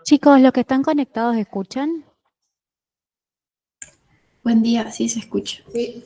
Chicos, los que están conectados, ¿escuchan? Buen día, sí se escucha. Sí,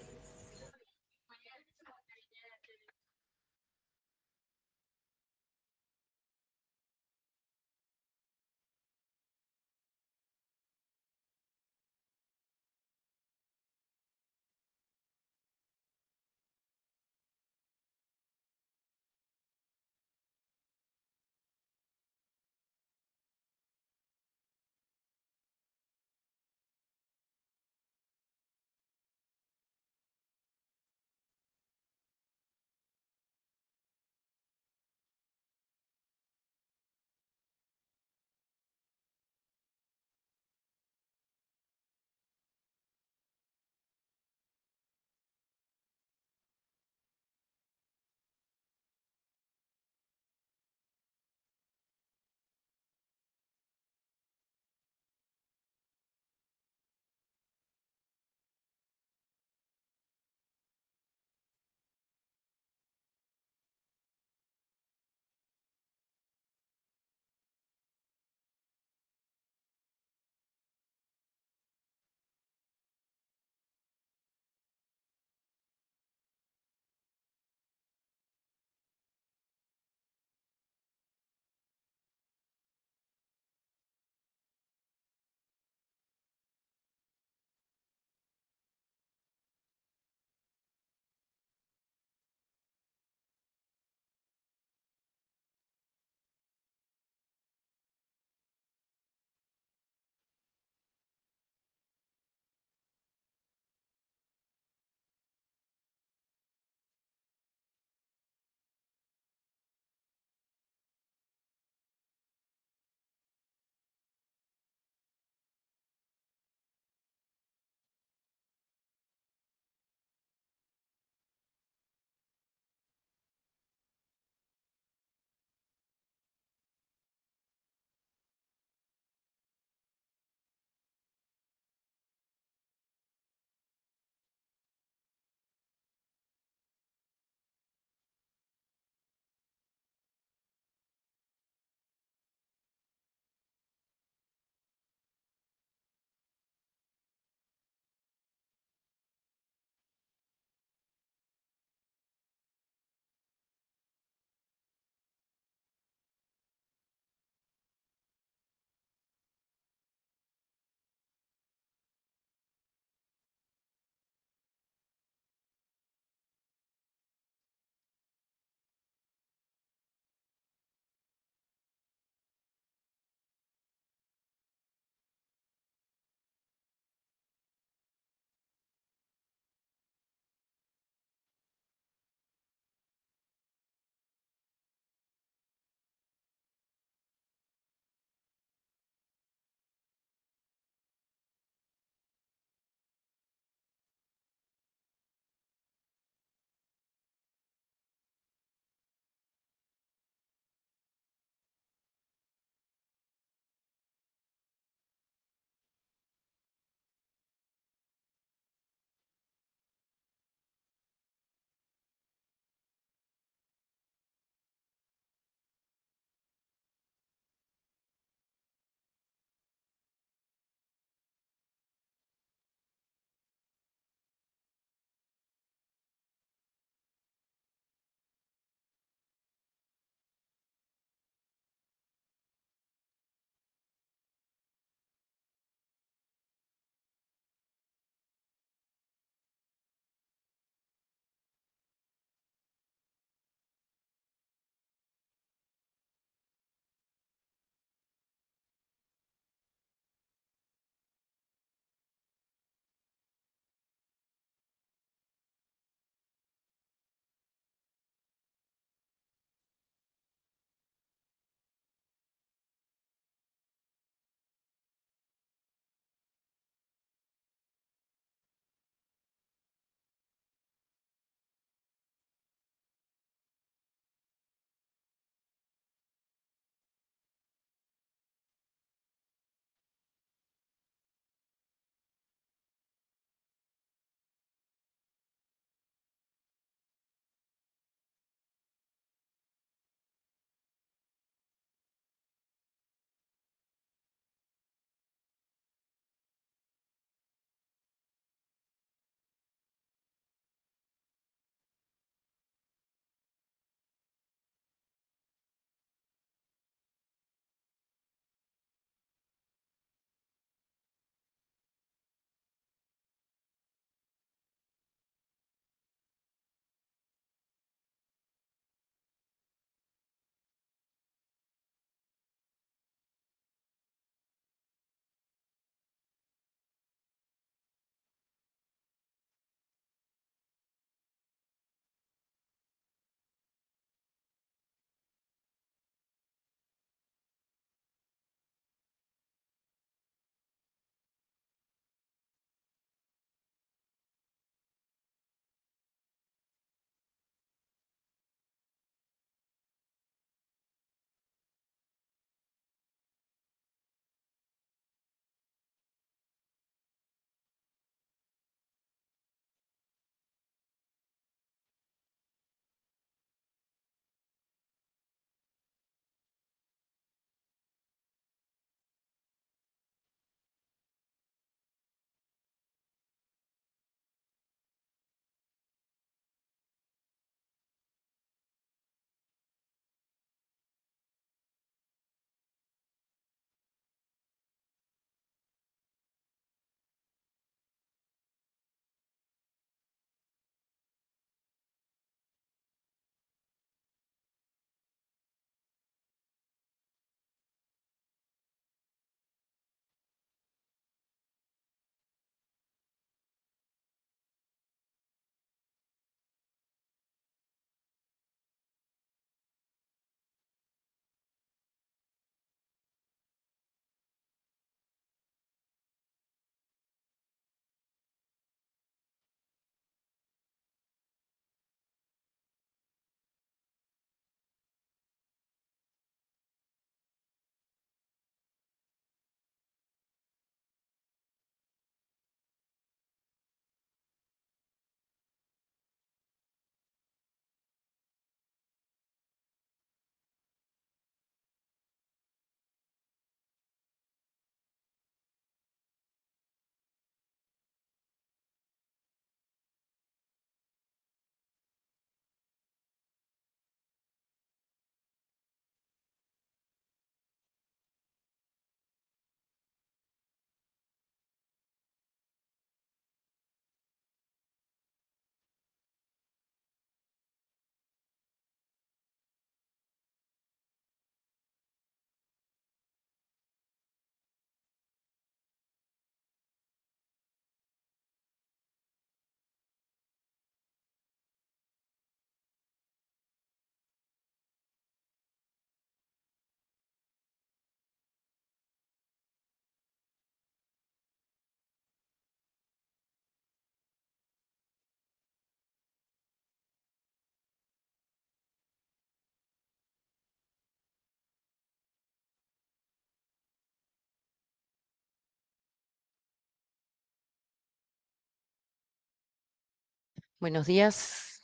Buenos días.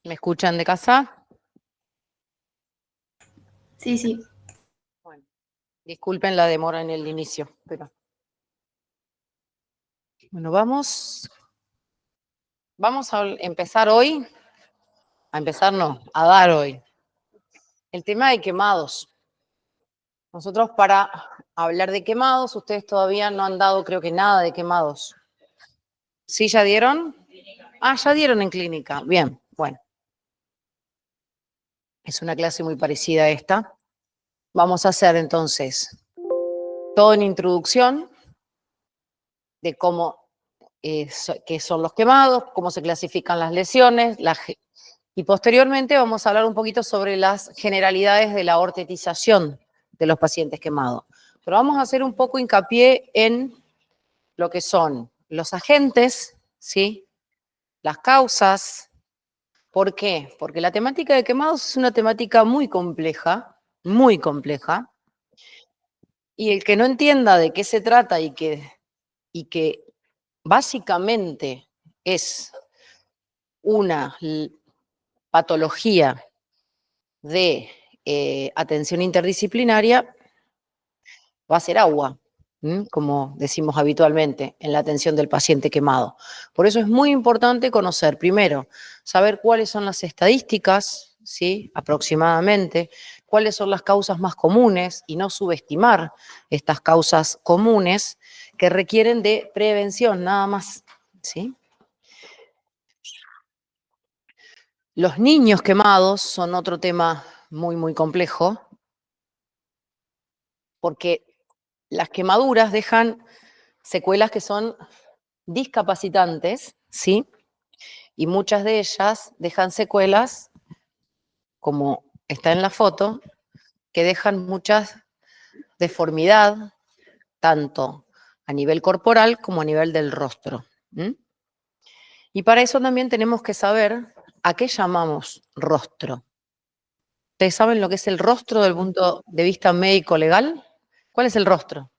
¿Me escuchan de casa? Sí, sí. Bueno, disculpen la demora en el inicio, pero... Bueno, vamos a empezar hoy, a dar hoy, el tema de quemados. Nosotros para hablar de quemados, ustedes todavía no han dado, creo que nada de quemados. ¿Sí ya dieron? Ah, ya dieron en clínica. Bien, bueno. Es una clase muy parecida a esta. Vamos a hacer entonces todo en introducción de cómo, qué son los quemados, cómo se clasifican las lesiones, y posteriormente vamos a hablar un poquito sobre las generalidades de la ortetización de los pacientes quemados. Pero vamos a hacer un poco hincapié en lo que son los agentes, ¿sí? Las causas. ¿Por qué? Porque la temática de quemados es una temática muy compleja, y el que no entienda de qué se trata y que básicamente es una patología de atención interdisciplinaria, va a ser agua, como decimos habitualmente en la atención del paciente quemado. Por eso es muy importante conocer, primero, saber cuáles son las estadísticas, ¿sí? Aproximadamente, cuáles son las causas más comunes y no subestimar estas causas comunes que requieren de prevención, nada más, ¿sí? Los niños quemados son otro tema muy complejo, porque las quemaduras dejan secuelas que son discapacitantes, ¿sí? Y muchas de ellas dejan secuelas, como está en la foto, que dejan mucha deformidad, tanto a nivel corporal como a nivel del rostro. Y para eso también tenemos que saber a qué llamamos rostro. ¿Ustedes saben lo que es el rostro desde el punto de vista médico-legal? ¿Cuál es el rostro?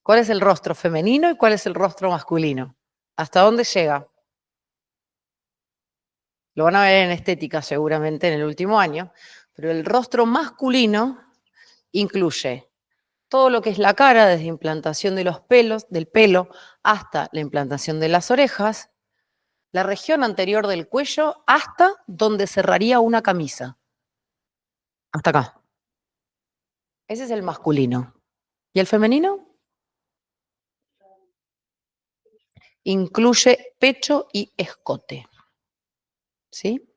¿Cuál es el rostro femenino y cuál es el rostro masculino? ¿Hasta dónde llega? Lo van a ver en estética seguramente en el último año, pero el rostro masculino incluye todo lo que es la cara, desde implantación de los pelos, del pelo, hasta la implantación de las orejas, la región anterior del cuello, hasta donde cerraría una camisa. Hasta acá. Ese es el masculino. ¿Y el femenino? Incluye pecho y escote. ¿Sí?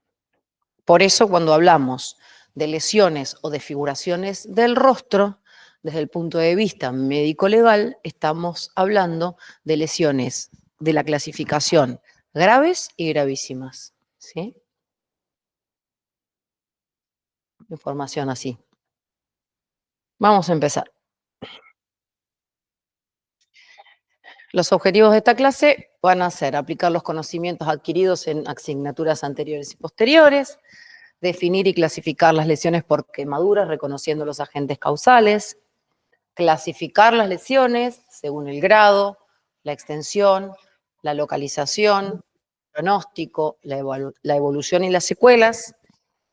Por eso cuando hablamos de lesiones o desfiguraciones del rostro, desde el punto de vista médico-legal, estamos hablando de lesiones de la clasificación graves y gravísimas. ¿Sí? Información así. Vamos a empezar. Los objetivos de esta clase van a ser aplicar los conocimientos adquiridos en asignaturas anteriores y posteriores, definir y clasificar las lesiones por quemaduras, reconociendo los agentes causales, clasificar las lesiones según el grado, la extensión, la localización, pronóstico, la evolución y las secuelas,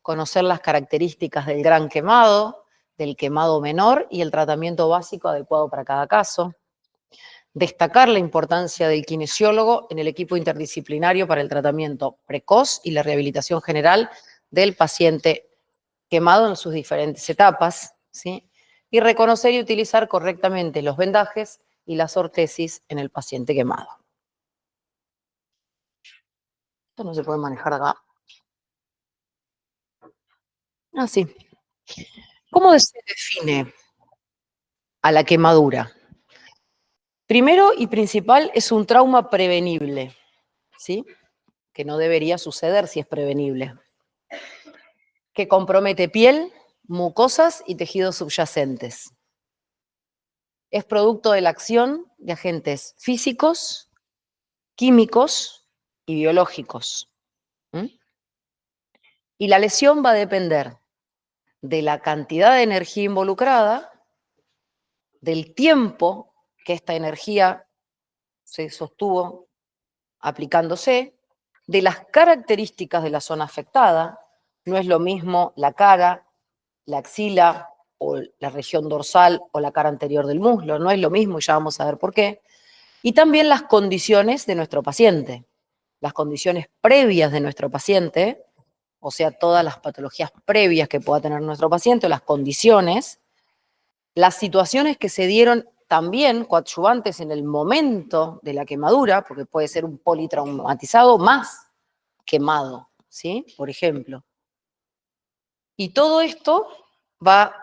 conocer las características del gran quemado, del quemado menor y el tratamiento básico adecuado para cada caso, destacar la importancia del kinesiólogo en el equipo interdisciplinario para el tratamiento precoz y la rehabilitación general del paciente quemado en sus diferentes etapas, ¿sí? Y reconocer y utilizar correctamente los vendajes y las ortesis en el paciente quemado. Esto no se puede manejar acá. Ah, sí. ¿Cómo se define a la quemadura? Primero y principal, es un trauma prevenible, ¿sí? Que no debería suceder si es prevenible. Que compromete piel, mucosas y tejidos subyacentes. Es producto de la acción de agentes físicos, químicos y biológicos. Y la lesión va a depender de la cantidad de energía involucrada, del tiempo que esta energía se sostuvo aplicándose, de las características de la zona afectada. No es lo mismo la cara, la axila o la región dorsal o la cara anterior del muslo, no es lo mismo y ya vamos a ver por qué. Y también las condiciones de nuestro paciente, las condiciones previas de nuestro paciente, o sea, todas las patologías previas que pueda tener nuestro paciente o las condiciones, las situaciones que se dieron también coadyuvantes en el momento de la quemadura, porque puede ser un politraumatizado más quemado, ¿sí? Por ejemplo. Y todo esto va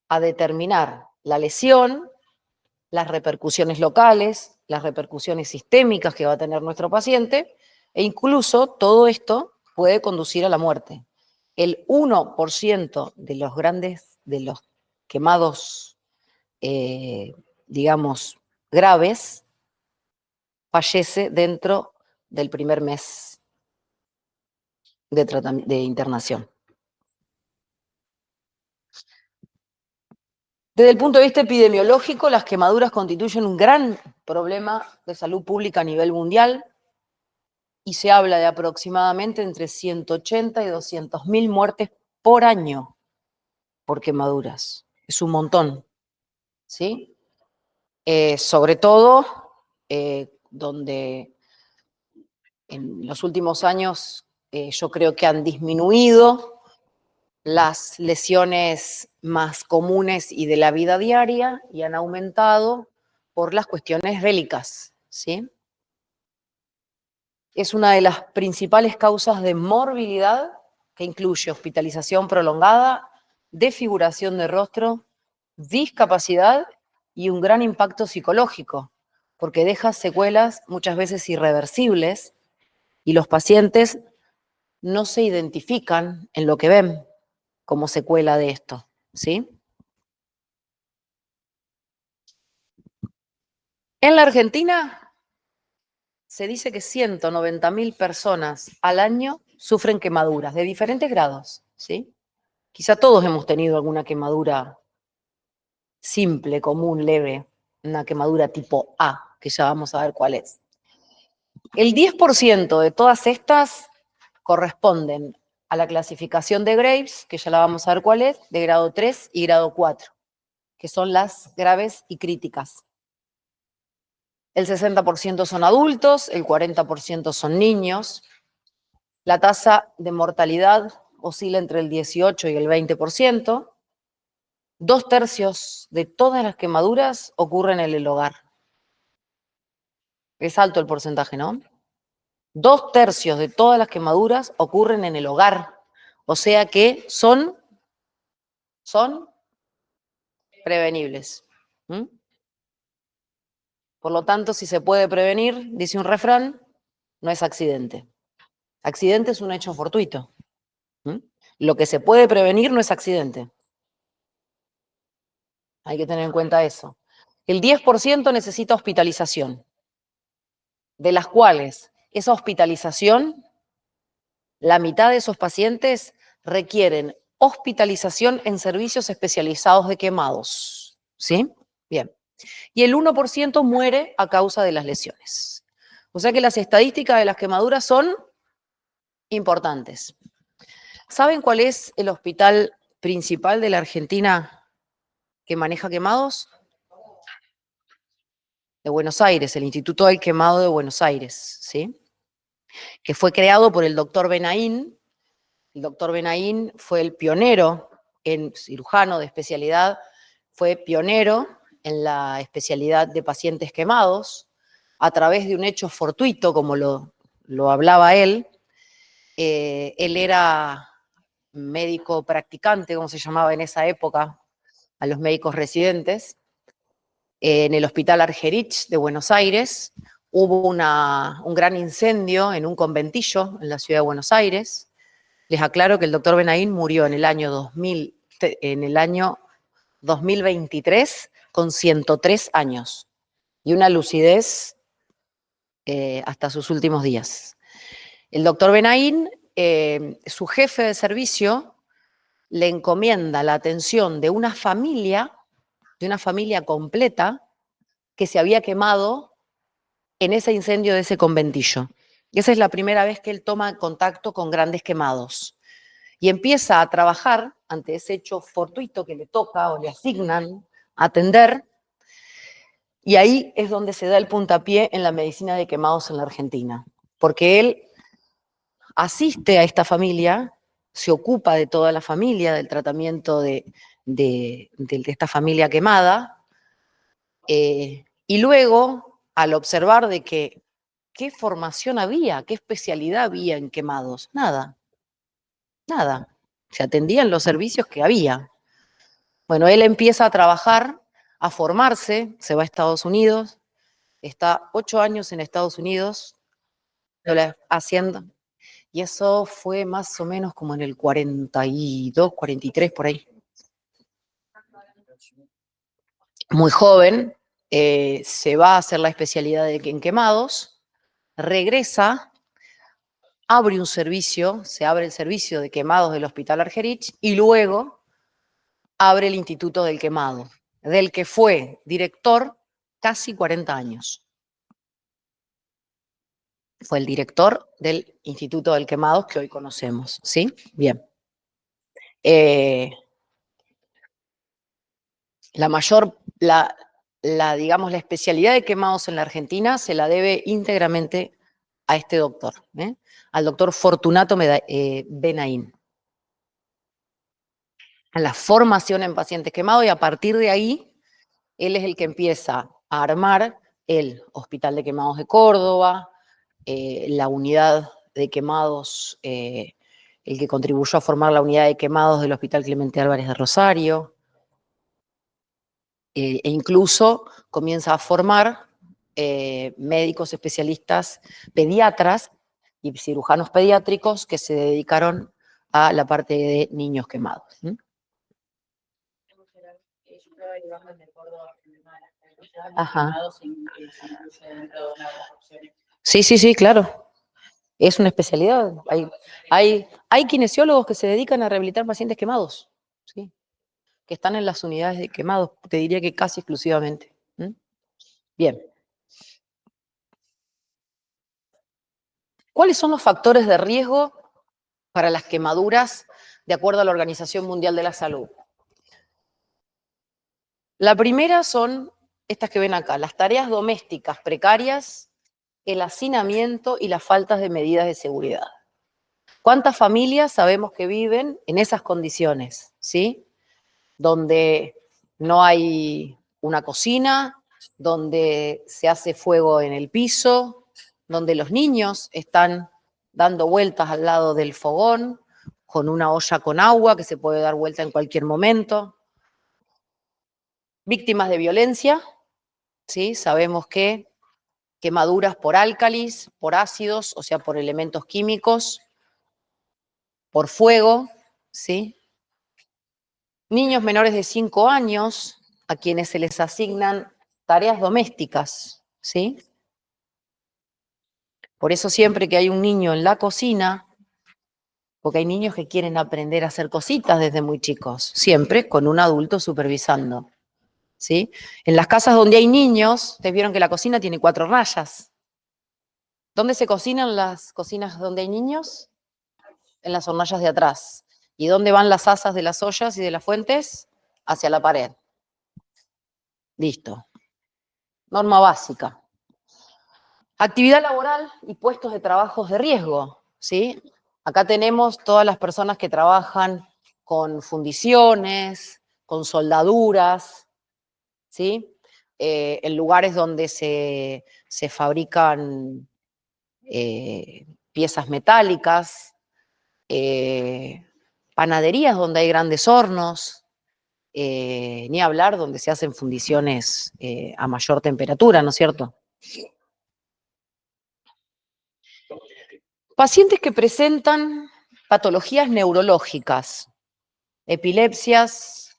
a determinar la lesión, las repercusiones locales, las repercusiones sistémicas que va a tener nuestro paciente, e incluso todo esto puede conducir a la muerte. El 1% de los quemados, digamos, graves, fallece dentro del primer mes de internación. Desde el punto de vista epidemiológico, las quemaduras constituyen un gran problema de salud pública a nivel mundial y se habla de aproximadamente entre 180 y 200.000 muertes por año por quemaduras. Es un montón, ¿sí? Sobre todo donde en los últimos años yo creo que han disminuido las lesiones más comunes y de la vida diaria y han aumentado por las cuestiones bélicas, ¿sí? Es una de las principales causas de morbilidad que incluye hospitalización prolongada, desfiguración de rostro, discapacidad y un gran impacto psicológico, porque deja secuelas muchas veces irreversibles y los pacientes no se identifican en lo que ven como secuela de esto, ¿sí? En la Argentina se dice que 190.000 personas al año sufren quemaduras de diferentes grados, ¿sí? Quizá todos hemos tenido alguna quemadura simple, común, leve, una quemadura tipo A, que ya vamos a ver cuál es. El 10% de todas estas corresponden a la clasificación de Graves, que ya la vamos a ver cuál es, de grado 3 y grado 4, que son las graves y críticas. El 60% son adultos, el 40% son niños. La tasa de mortalidad oscila entre el 18 y el 20%. 2/3 de todas las quemaduras ocurren en el hogar. Es alto el porcentaje, ¿no? 2/3 de todas las quemaduras ocurren en el hogar. O sea que son prevenibles. ¿Mm? Por lo tanto, si se puede prevenir, dice un refrán, no es accidente. Accidente es un hecho fortuito. ¿Mm? Lo que se puede prevenir no es accidente. Hay que tener en cuenta eso. El 10% necesita hospitalización, de las cuales esa hospitalización, la mitad de esos pacientes requieren hospitalización en servicios especializados de quemados. ¿Sí? Bien. Y el 1% muere a causa de las lesiones. O sea que las estadísticas de las quemaduras son importantes. ¿Saben cuál es el hospital principal de la Argentina que maneja quemados? De Buenos Aires, el Instituto del Quemado de Buenos Aires, ¿sí? Que fue creado por el doctor Benaín. El doctor Benaín fue el pionero en cirujano de especialidad, fue pionero en la especialidad de pacientes quemados, a través de un hecho fortuito, como lo hablaba él. Él era médico practicante, como se llamaba en esa época, a los médicos residentes, en el Hospital Argerich de Buenos Aires. Hubo un gran incendio en un conventillo en la ciudad de Buenos Aires. Les aclaro que el doctor Benaín murió en el año 2023 con 103 años y una lucidez hasta sus últimos días. El doctor Benaín, su jefe de servicio, le encomienda la atención de una familia completa que se había quemado en ese incendio de ese conventillo. Y esa es la primera vez que él toma contacto con grandes quemados. Y empieza a trabajar ante ese hecho fortuito que le toca o le asignan atender. Y ahí es donde se da el puntapié en la medicina de quemados en la Argentina. Porque él asiste a esta familia, se ocupa de toda la familia, del tratamiento de esta familia quemada, y luego, al observar de que qué formación había, qué especialidad había en quemados, nada, nada. Se atendían los servicios que había. Bueno, él empieza a trabajar, a formarse, se va a Estados Unidos, está 8 años en Estados Unidos haciendo, y eso fue más o menos como en el 42, 43, por ahí. Muy joven, se va a hacer la especialidad en quemados, regresa, abre un servicio, se abre el servicio de quemados del Hospital Argerich y luego abre el Instituto del Quemado, del que fue director casi 40 años. Fue el director del Instituto del Quemado que hoy conocemos, ¿sí? Bien. Digamos, la especialidad de quemados en la Argentina se la debe íntegramente a este doctor, al doctor Fortunato Benaín. A la formación en pacientes quemados, y a partir de ahí, él es el que empieza a armar el Hospital de Quemados de Córdoba, la unidad de quemados, el que contribuyó a formar la unidad de quemados del Hospital Clemente Álvarez de Rosario, e incluso comienza a formar médicos especialistas, pediatras y cirujanos pediátricos que se dedicaron a la parte de niños quemados. Ajá. Sí, claro. Es una especialidad. Hay kinesiólogos que se dedican a rehabilitar pacientes quemados, ¿sí? Que están en las unidades de quemados, te diría que casi exclusivamente. Bien. ¿Cuáles son los factores de riesgo para las quemaduras de acuerdo a la Organización Mundial de la Salud? La primera son estas que ven acá, las tareas domésticas precarias, el hacinamiento y las faltas de medidas de seguridad. ¿Cuántas familias sabemos que viven en esas condiciones, ¿sí? Donde no hay una cocina, donde se hace fuego en el piso, donde los niños están dando vueltas al lado del fogón, con una olla con agua que se puede dar vuelta en cualquier momento. Víctimas de violencia, ¿sí? Sabemos que quemaduras por álcalis, por ácidos, o sea, por elementos químicos, por fuego, ¿sí? Niños menores de 5 años a quienes se les asignan tareas domésticas, ¿sí? Por eso siempre que hay un niño en la cocina, porque hay niños que quieren aprender a hacer cositas desde muy chicos, siempre con un adulto supervisando, ¿sí? En las casas donde hay niños, ustedes vieron que la cocina tiene 4 rayas. ¿Dónde se cocinan las cocinas donde hay niños? En las hornallas de atrás. ¿Y dónde van las asas de las ollas y de las fuentes? Hacia la pared. Listo. Norma básica. Actividad laboral y puestos de trabajos de riesgo, ¿sí? Acá tenemos todas las personas que trabajan con fundiciones, con soldaduras, ¿sí? En lugares donde se fabrican piezas metálicas, panaderías donde hay grandes hornos, ni hablar donde se hacen fundiciones a mayor temperatura, ¿no es cierto? Pacientes que presentan patologías neurológicas, epilepsias,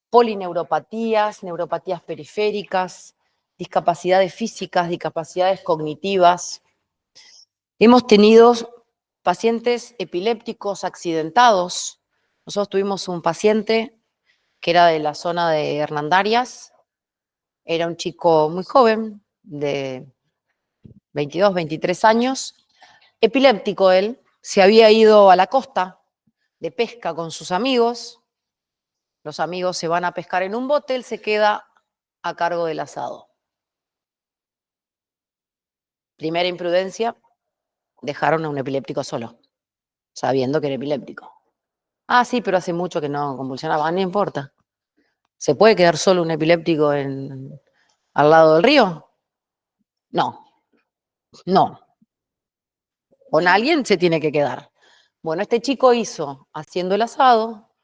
polineuropatías, neuropatías periféricas, discapacidades físicas, discapacidades cognitivas. Hemos tenido pacientes epilépticos accidentados. Nosotros tuvimos un paciente que era de la zona de Hernandarias, era un chico muy joven, de 22, 23 años, epiléptico él, se había ido a la costa de pesca con sus amigos, los amigos se van a pescar en un bote, él se queda a cargo del asado. Primera imprudencia, dejaron a un epiléptico solo, sabiendo que era epiléptico. Ah, sí, pero hace mucho que no convulsionaba, no importa. ¿Se puede quedar solo un epiléptico al lado del río? No, no. Con alguien se tiene que quedar. Bueno, este chico hizo, haciendo el asado,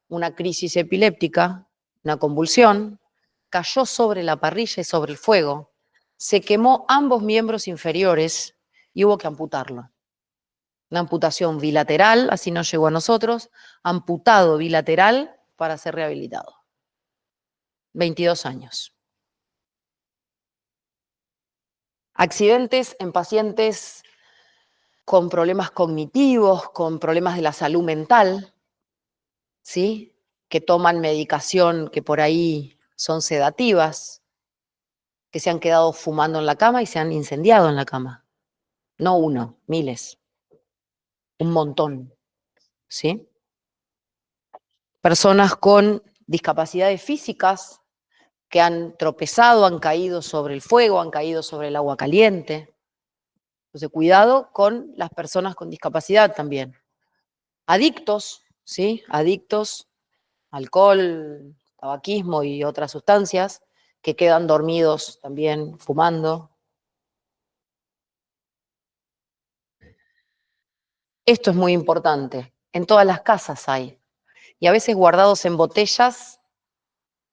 una crisis epiléptica, una convulsión, cayó sobre la parrilla y sobre el fuego, se quemó ambos miembros inferiores y hubo que amputarlo. Una amputación bilateral, así no llegó a nosotros, amputado bilateral para ser rehabilitado. 22 años. Accidentes en pacientes con problemas cognitivos, con problemas de la salud mental, ¿sí? Que toman medicación que por ahí son sedativas, que se han quedado fumando en la cama y se han incendiado en la cama. No uno, miles, un montón, ¿sí? Personas con discapacidades físicas que han tropezado, han caído sobre el fuego, han caído sobre el agua caliente. Entonces, cuidado con las personas con discapacidad también. Adictos, ¿sí? Adictos, alcohol, tabaquismo y otras sustancias que quedan dormidos también fumando. Esto es muy importante. En todas las casas hay. Y a veces guardados en botellas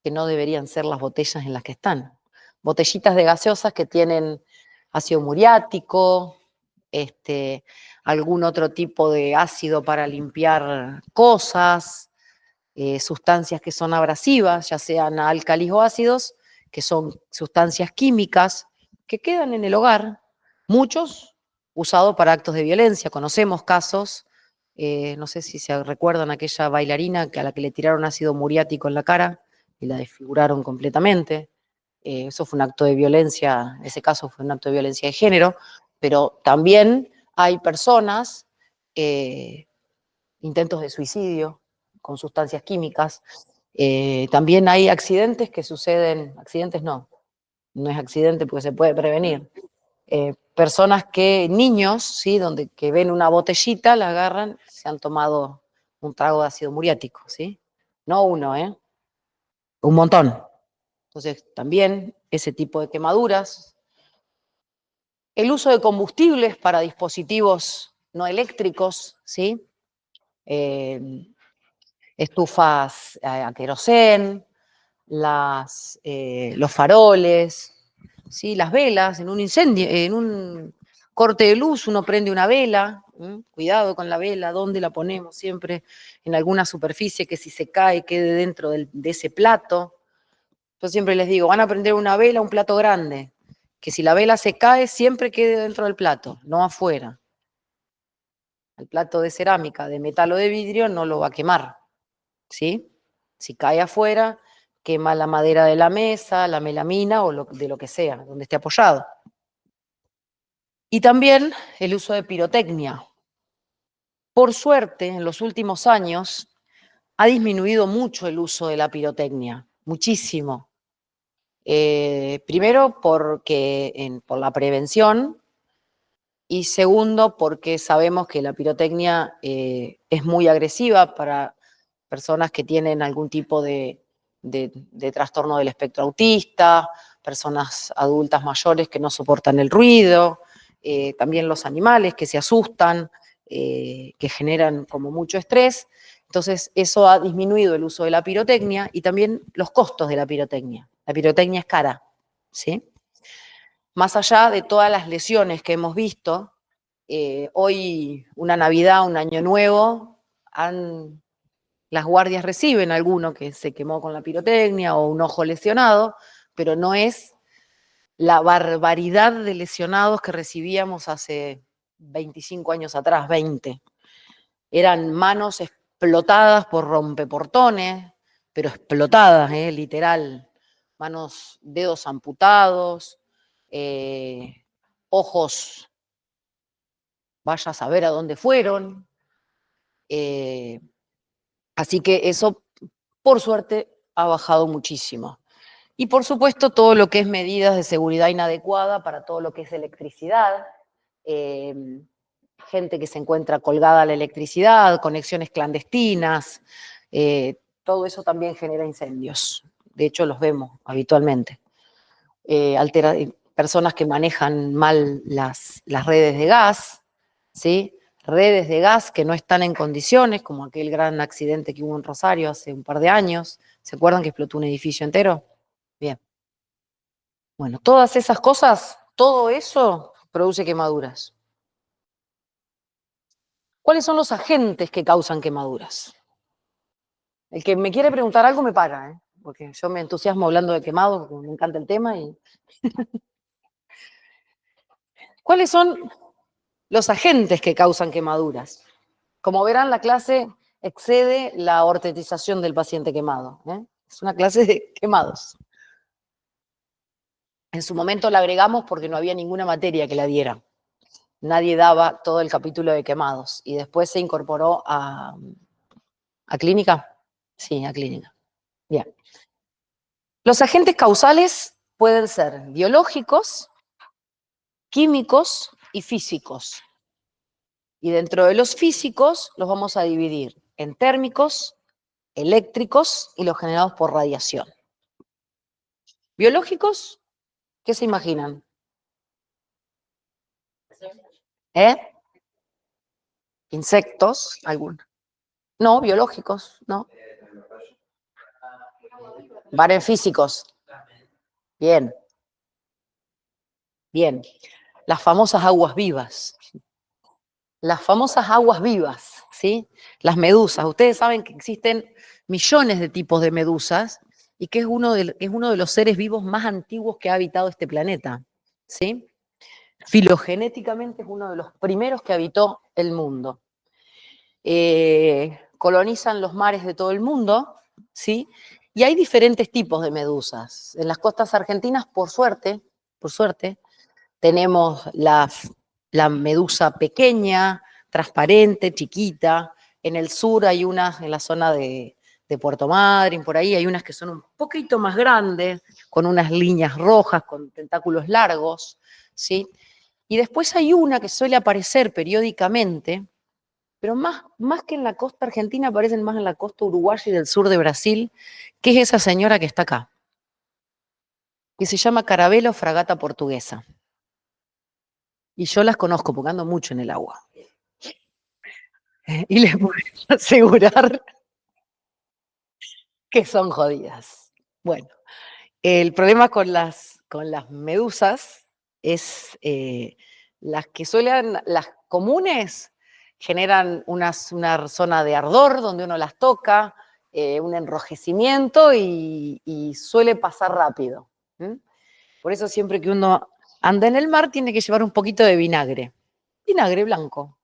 que no deberían ser las botellas en las que están. Botellitas de gaseosas que tienen ácido muriático, algún otro tipo de ácido para limpiar cosas, sustancias que son abrasivas, ya sean álcalis o ácidos, que son sustancias químicas que quedan en el hogar, muchos usados para actos de violencia. Conocemos casos, no sé si se recuerdan aquella bailarina a la que le tiraron ácido muriático en la cara y la desfiguraron completamente. Eso fue un acto de violencia, ese caso fue un acto de violencia de género, pero también hay personas, intentos de suicidio con sustancias químicas. También hay accidentes que suceden, accidentes no es accidente porque se puede prevenir. Personas niños, ¿sí? Donde que ven una botellita, la agarran, se han tomado un trago de ácido muriático, ¿sí? No uno, un montón. Entonces, también ese tipo de quemaduras. El uso de combustibles para dispositivos no eléctricos, ¿sí? Estufas a querosén, los faroles, ¿sí? Las velas, en un incendio, en un corte de luz uno prende una vela, cuidado con la vela, ¿dónde la ponemos? Siempre en alguna superficie que si se cae quede dentro de ese plato. Yo siempre les digo, van a prender una vela, un plato grande, que si la vela se cae siempre quede dentro del plato, no afuera. El plato de cerámica, de metal o de vidrio no lo va a quemar, ¿sí? Si cae afuera, quema la madera de la mesa, la melamina o de lo que sea, donde esté apoyado. Y también el uso de pirotecnia. Por suerte, en los últimos años ha disminuido mucho el uso de la pirotecnia, muchísimo. Primero por la prevención y segundo porque sabemos que la pirotecnia es muy agresiva para personas que tienen algún tipo de trastorno del espectro autista, personas adultas mayores que no soportan el ruido, también los animales que se asustan, que generan como mucho estrés. Entonces, eso ha disminuido el uso de la pirotecnia y también los costos de la pirotecnia. La pirotecnia es cara, ¿sí? Más allá de todas las lesiones que hemos visto, hoy una Navidad, un Año Nuevo, las guardias reciben alguno que se quemó con la pirotecnia o un ojo lesionado, pero no es la barbaridad de lesionados que recibíamos hace 25 años atrás, 20. Eran manos explotadas por rompeportones, pero explotadas, literal. Dedos amputados, ojos, vaya a saber a dónde fueron. Así que eso, por suerte, ha bajado muchísimo. Y por supuesto, todo lo que es medidas de seguridad inadecuada para todo lo que es electricidad, gente que se encuentra colgada a la electricidad, conexiones clandestinas, todo eso también genera incendios. De hecho, los vemos habitualmente. Personas que manejan mal las redes de gas, ¿sí? Redes de gas que no están en condiciones, como aquel gran accidente que hubo en Rosario hace un par de años. ¿Se acuerdan que explotó un edificio entero? Bien. Bueno, todas esas cosas, todo eso produce quemaduras. ¿Cuáles son los agentes que causan quemaduras? El que me quiere preguntar algo me para, ¿eh? Porque yo me entusiasmo hablando de quemados, porque me encanta el tema. ¿Cuáles son los agentes que causan quemaduras? Como verán, la clase excede la ortetización del paciente quemado, ¿eh? Es una clase de quemados. En su momento la agregamos porque no había ninguna materia que la diera. Nadie daba todo el capítulo de quemados. Y después se incorporó a clínica. Sí, a clínica. Bien. Los agentes causales pueden ser biológicos, químicos y físicos. Y dentro de los físicos los vamos a dividir en térmicos, eléctricos y los generados por radiación. Biológicos, ¿qué se imaginan? ¿Eh? Insectos, algunos. No, biológicos, no. Van físicos. Bien. Bien. Las famosas aguas vivas. Las famosas aguas vivas, ¿sí? Las medusas. Ustedes saben que existen millones de tipos de medusas y que es uno de los seres vivos más antiguos que ha habitado este planeta, ¿sí? Filogenéticamente es uno de los primeros que habitó el mundo. Colonizan los mares de todo el mundo, ¿sí? Y hay diferentes tipos de medusas. En las costas argentinas, por suerte, tenemos la medusa pequeña, transparente, chiquita. En el sur hay unas, en la zona de Puerto Madryn, por ahí hay unas que son un poquito más grandes, con unas líneas rojas, con tentáculos largos, ¿sí? Y después hay una que suele aparecer periódicamente, pero más que en la costa argentina, aparecen más en la costa uruguaya y del sur de Brasil, que es esa señora que está acá, que se llama Carabela o fragata portuguesa. Y yo las conozco porque ando mucho en el agua. Y les puedo asegurar que son jodidas. Bueno, el problema con las medusas es las que las comunes generan una zona de ardor donde uno las toca, un enrojecimiento y suele pasar rápido. Por eso siempre que uno anda en el mar tiene que llevar un poquito de vinagre blanco.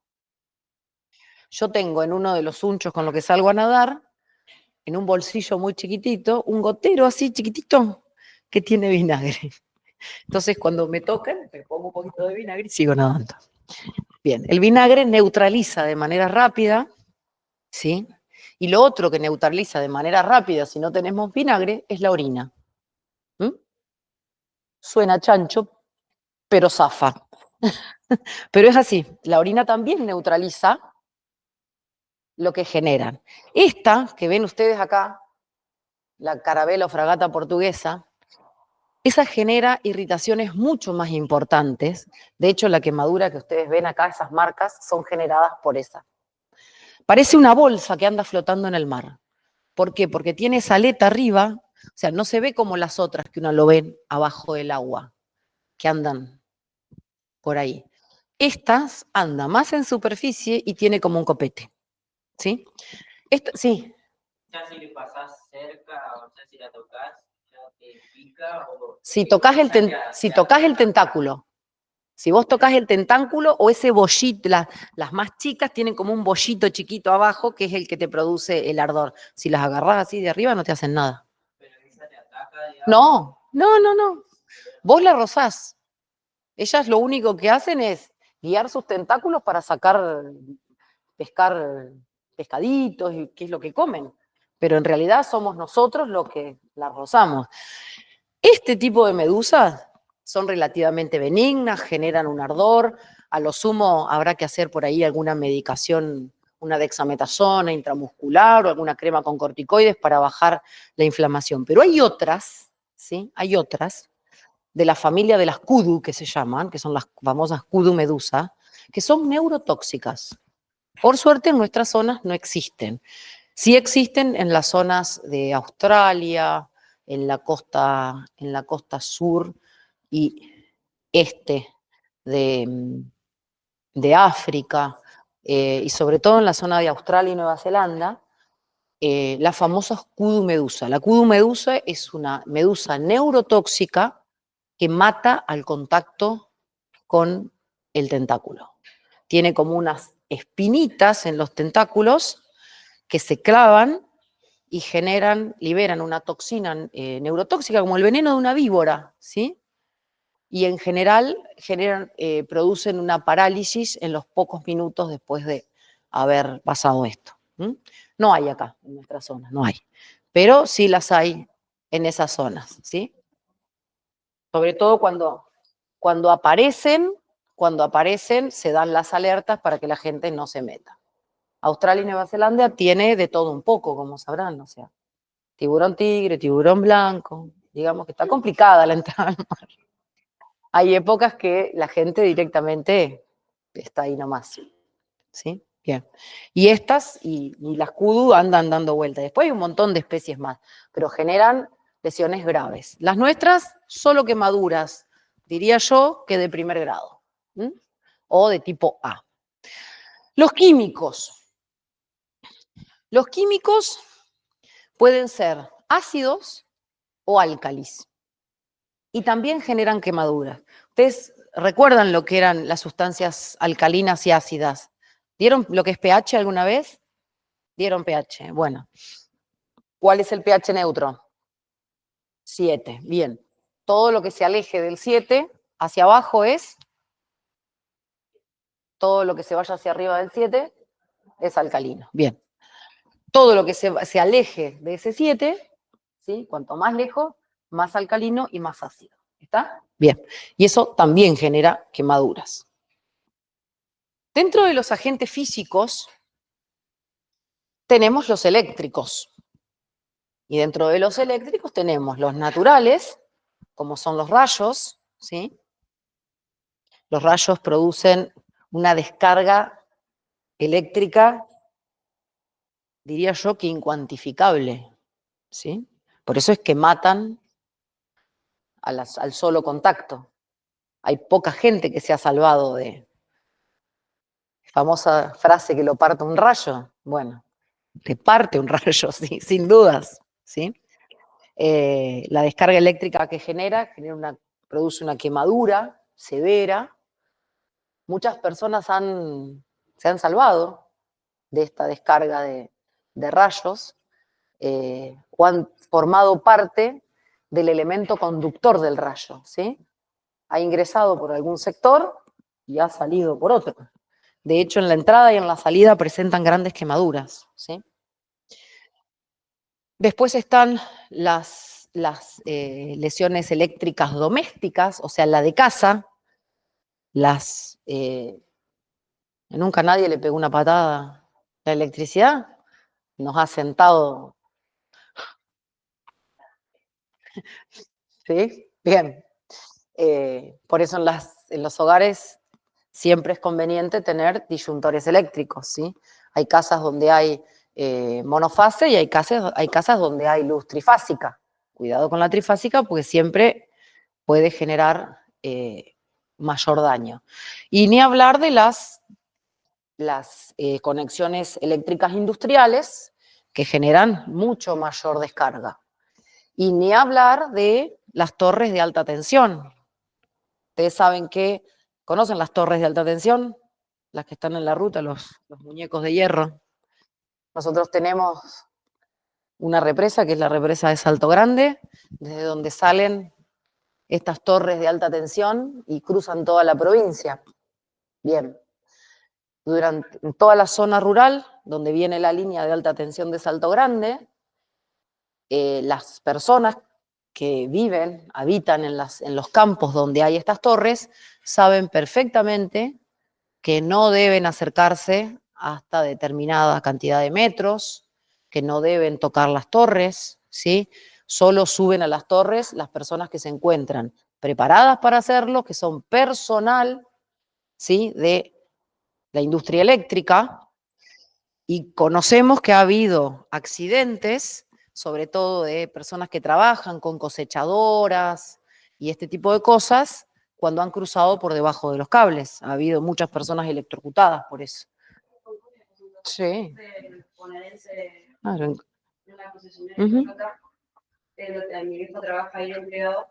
Yo tengo en uno de los unchos con lo que salgo a nadar, en un bolsillo muy chiquitito, un gotero así chiquitito que tiene vinagre. Entonces cuando me tocan, me pongo un poquito de vinagre y sigo nadando. Bien, el vinagre neutraliza de manera rápida, ¿sí? Y lo otro que neutraliza de manera rápida si no tenemos vinagre es la orina. Suena chancho, pero zafa. Pero es así, la orina también neutraliza lo que generan. Esta que ven ustedes acá, la Carabela o fragata portuguesa, esa genera irritaciones mucho más importantes. De hecho, la quemadura que ustedes ven acá, esas marcas, son generadas por esa. Parece una bolsa que anda flotando en el mar. ¿Por qué? Porque tiene esa aleta arriba, o sea, no se ve como las otras que uno lo ve abajo del agua, que andan por ahí. Estas anda más en superficie y tiene como un copete, ¿sí? Sí. Ya si le pasás cerca, o sea, si la tocas, ya te pica o... Si tocas el tentáculo, si vos tocas el tentáculo o ese bollito, las más chicas tienen como un bollito chiquito abajo que es el que te produce el ardor. Si las agarrás así de arriba no te hacen nada. Pero esa te ataca, digamos. No. Vos la rozás. Ellas lo único que hacen es guiar sus tentáculos para pescar pescaditos y qué es lo que comen. Pero en realidad somos nosotros los que las rozamos. Este tipo de medusas son relativamente benignas, generan un ardor. A lo sumo habrá que hacer por ahí alguna medicación, una dexametasona intramuscular o alguna crema con corticoides para bajar la inflamación. Pero hay otras, ¿sí? Hay otras de la familia de las kudu, que se llaman, que son las famosas kudu medusa, que son neurotóxicas. Por suerte en nuestras zonas no existen. Sí existen en las zonas de Australia, en la costa sur y este de África, y sobre todo en la zona de Australia y Nueva Zelanda, las famosas kudu medusa. La kudu medusa es una medusa neurotóxica que mata al contacto con el tentáculo. Tiene como unas espinitas en los tentáculos que se clavan y liberan una toxina neurotóxica como el veneno de una víbora, ¿sí? Y en general producen una parálisis en los pocos minutos después de haber pasado esto. No hay acá, en nuestra zona, no hay. Pero sí las hay en esas zonas, ¿sí? Sobre todo cuando aparecen, se dan las alertas para que la gente no se meta. Australia y Nueva Zelanda tiene de todo un poco, como sabrán, o sea, tiburón tigre, tiburón blanco, digamos que está complicada la entrada al mar. Hay épocas que la gente directamente está ahí nomás, ¿sí? Bien. Y estas y las kudu andan dando vueltas. Después hay un montón de especies más, pero generan lesiones graves. Las nuestras, solo quemaduras, diría yo que de primer grado, ¿m? O de tipo A. Los químicos. Los químicos pueden ser ácidos o álcalis. Y también generan quemaduras. Ustedes recuerdan lo que eran las sustancias alcalinas y ácidas. ¿Dieron lo que es pH alguna vez? Dieron pH. Bueno. ¿Cuál es el pH neutro? 7. Bien. Todo lo que se aleje del 7 hacia abajo es, todo lo que se vaya hacia arriba del 7 es alcalino. Bien. Todo lo que se aleje de ese 7, ¿sí? Cuanto más lejos, más alcalino y más ácido. ¿Está? Bien. Y eso también genera quemaduras. Dentro de los agentes físicos tenemos los eléctricos. Y dentro de los eléctricos tenemos los naturales, como son los rayos, ¿sí? Los rayos producen una descarga eléctrica, diría yo que incuantificable, ¿sí? Por eso es que matan al solo contacto. Hay poca gente que se ha salvado de famosa frase que lo parte un rayo. Bueno, te parte un rayo, sí, sin dudas, ¿sí? La descarga eléctrica que produce una quemadura severa. Muchas personas se han salvado de esta descarga de rayos o han formado parte del elemento conductor del rayo, ¿sí? Ha ingresado por algún sector y ha salido por otro. De hecho, en la entrada y en la salida presentan grandes quemaduras, ¿sí? Después están las lesiones eléctricas domésticas, o sea, la de casa. Nunca nadie le pegó una patada. La electricidad nos ha sentado. ¿Sí? Bien. Por eso en los hogares siempre es conveniente tener disyuntores eléctricos, ¿sí? Hay casas donde hay monofase y hay casas donde hay luz trifásica. Cuidado con la trifásica porque siempre puede generar mayor daño. Y ni hablar de las conexiones eléctricas industriales que generan mucho mayor descarga. Y ni hablar de las torres de alta tensión. Ustedes saben que, ¿conocen las torres de alta tensión? Las que están en la ruta, los muñecos de hierro. Nosotros tenemos una represa, que es la represa de Salto Grande, desde donde salen estas torres de alta tensión y cruzan toda la provincia. Bien. En toda la zona rural, donde viene la línea de alta tensión de Salto Grande, las personas que viven, habitan en los campos donde hay estas torres, saben perfectamente que no deben acercarse hasta determinada cantidad de metros, que no deben tocar las torres, ¿sí? Solo suben a las torres las personas que se encuentran preparadas para hacerlo, que son personal, ¿sí? De la industria eléctrica, y conocemos que ha habido accidentes, sobre todo de personas que trabajan con cosechadoras y este tipo de cosas, cuando han cruzado por debajo de los cables. Ha habido muchas personas electrocutadas por eso. Sí. Claro. En la concesionaria de Toyota, mi viejo trabaja ahí empleado,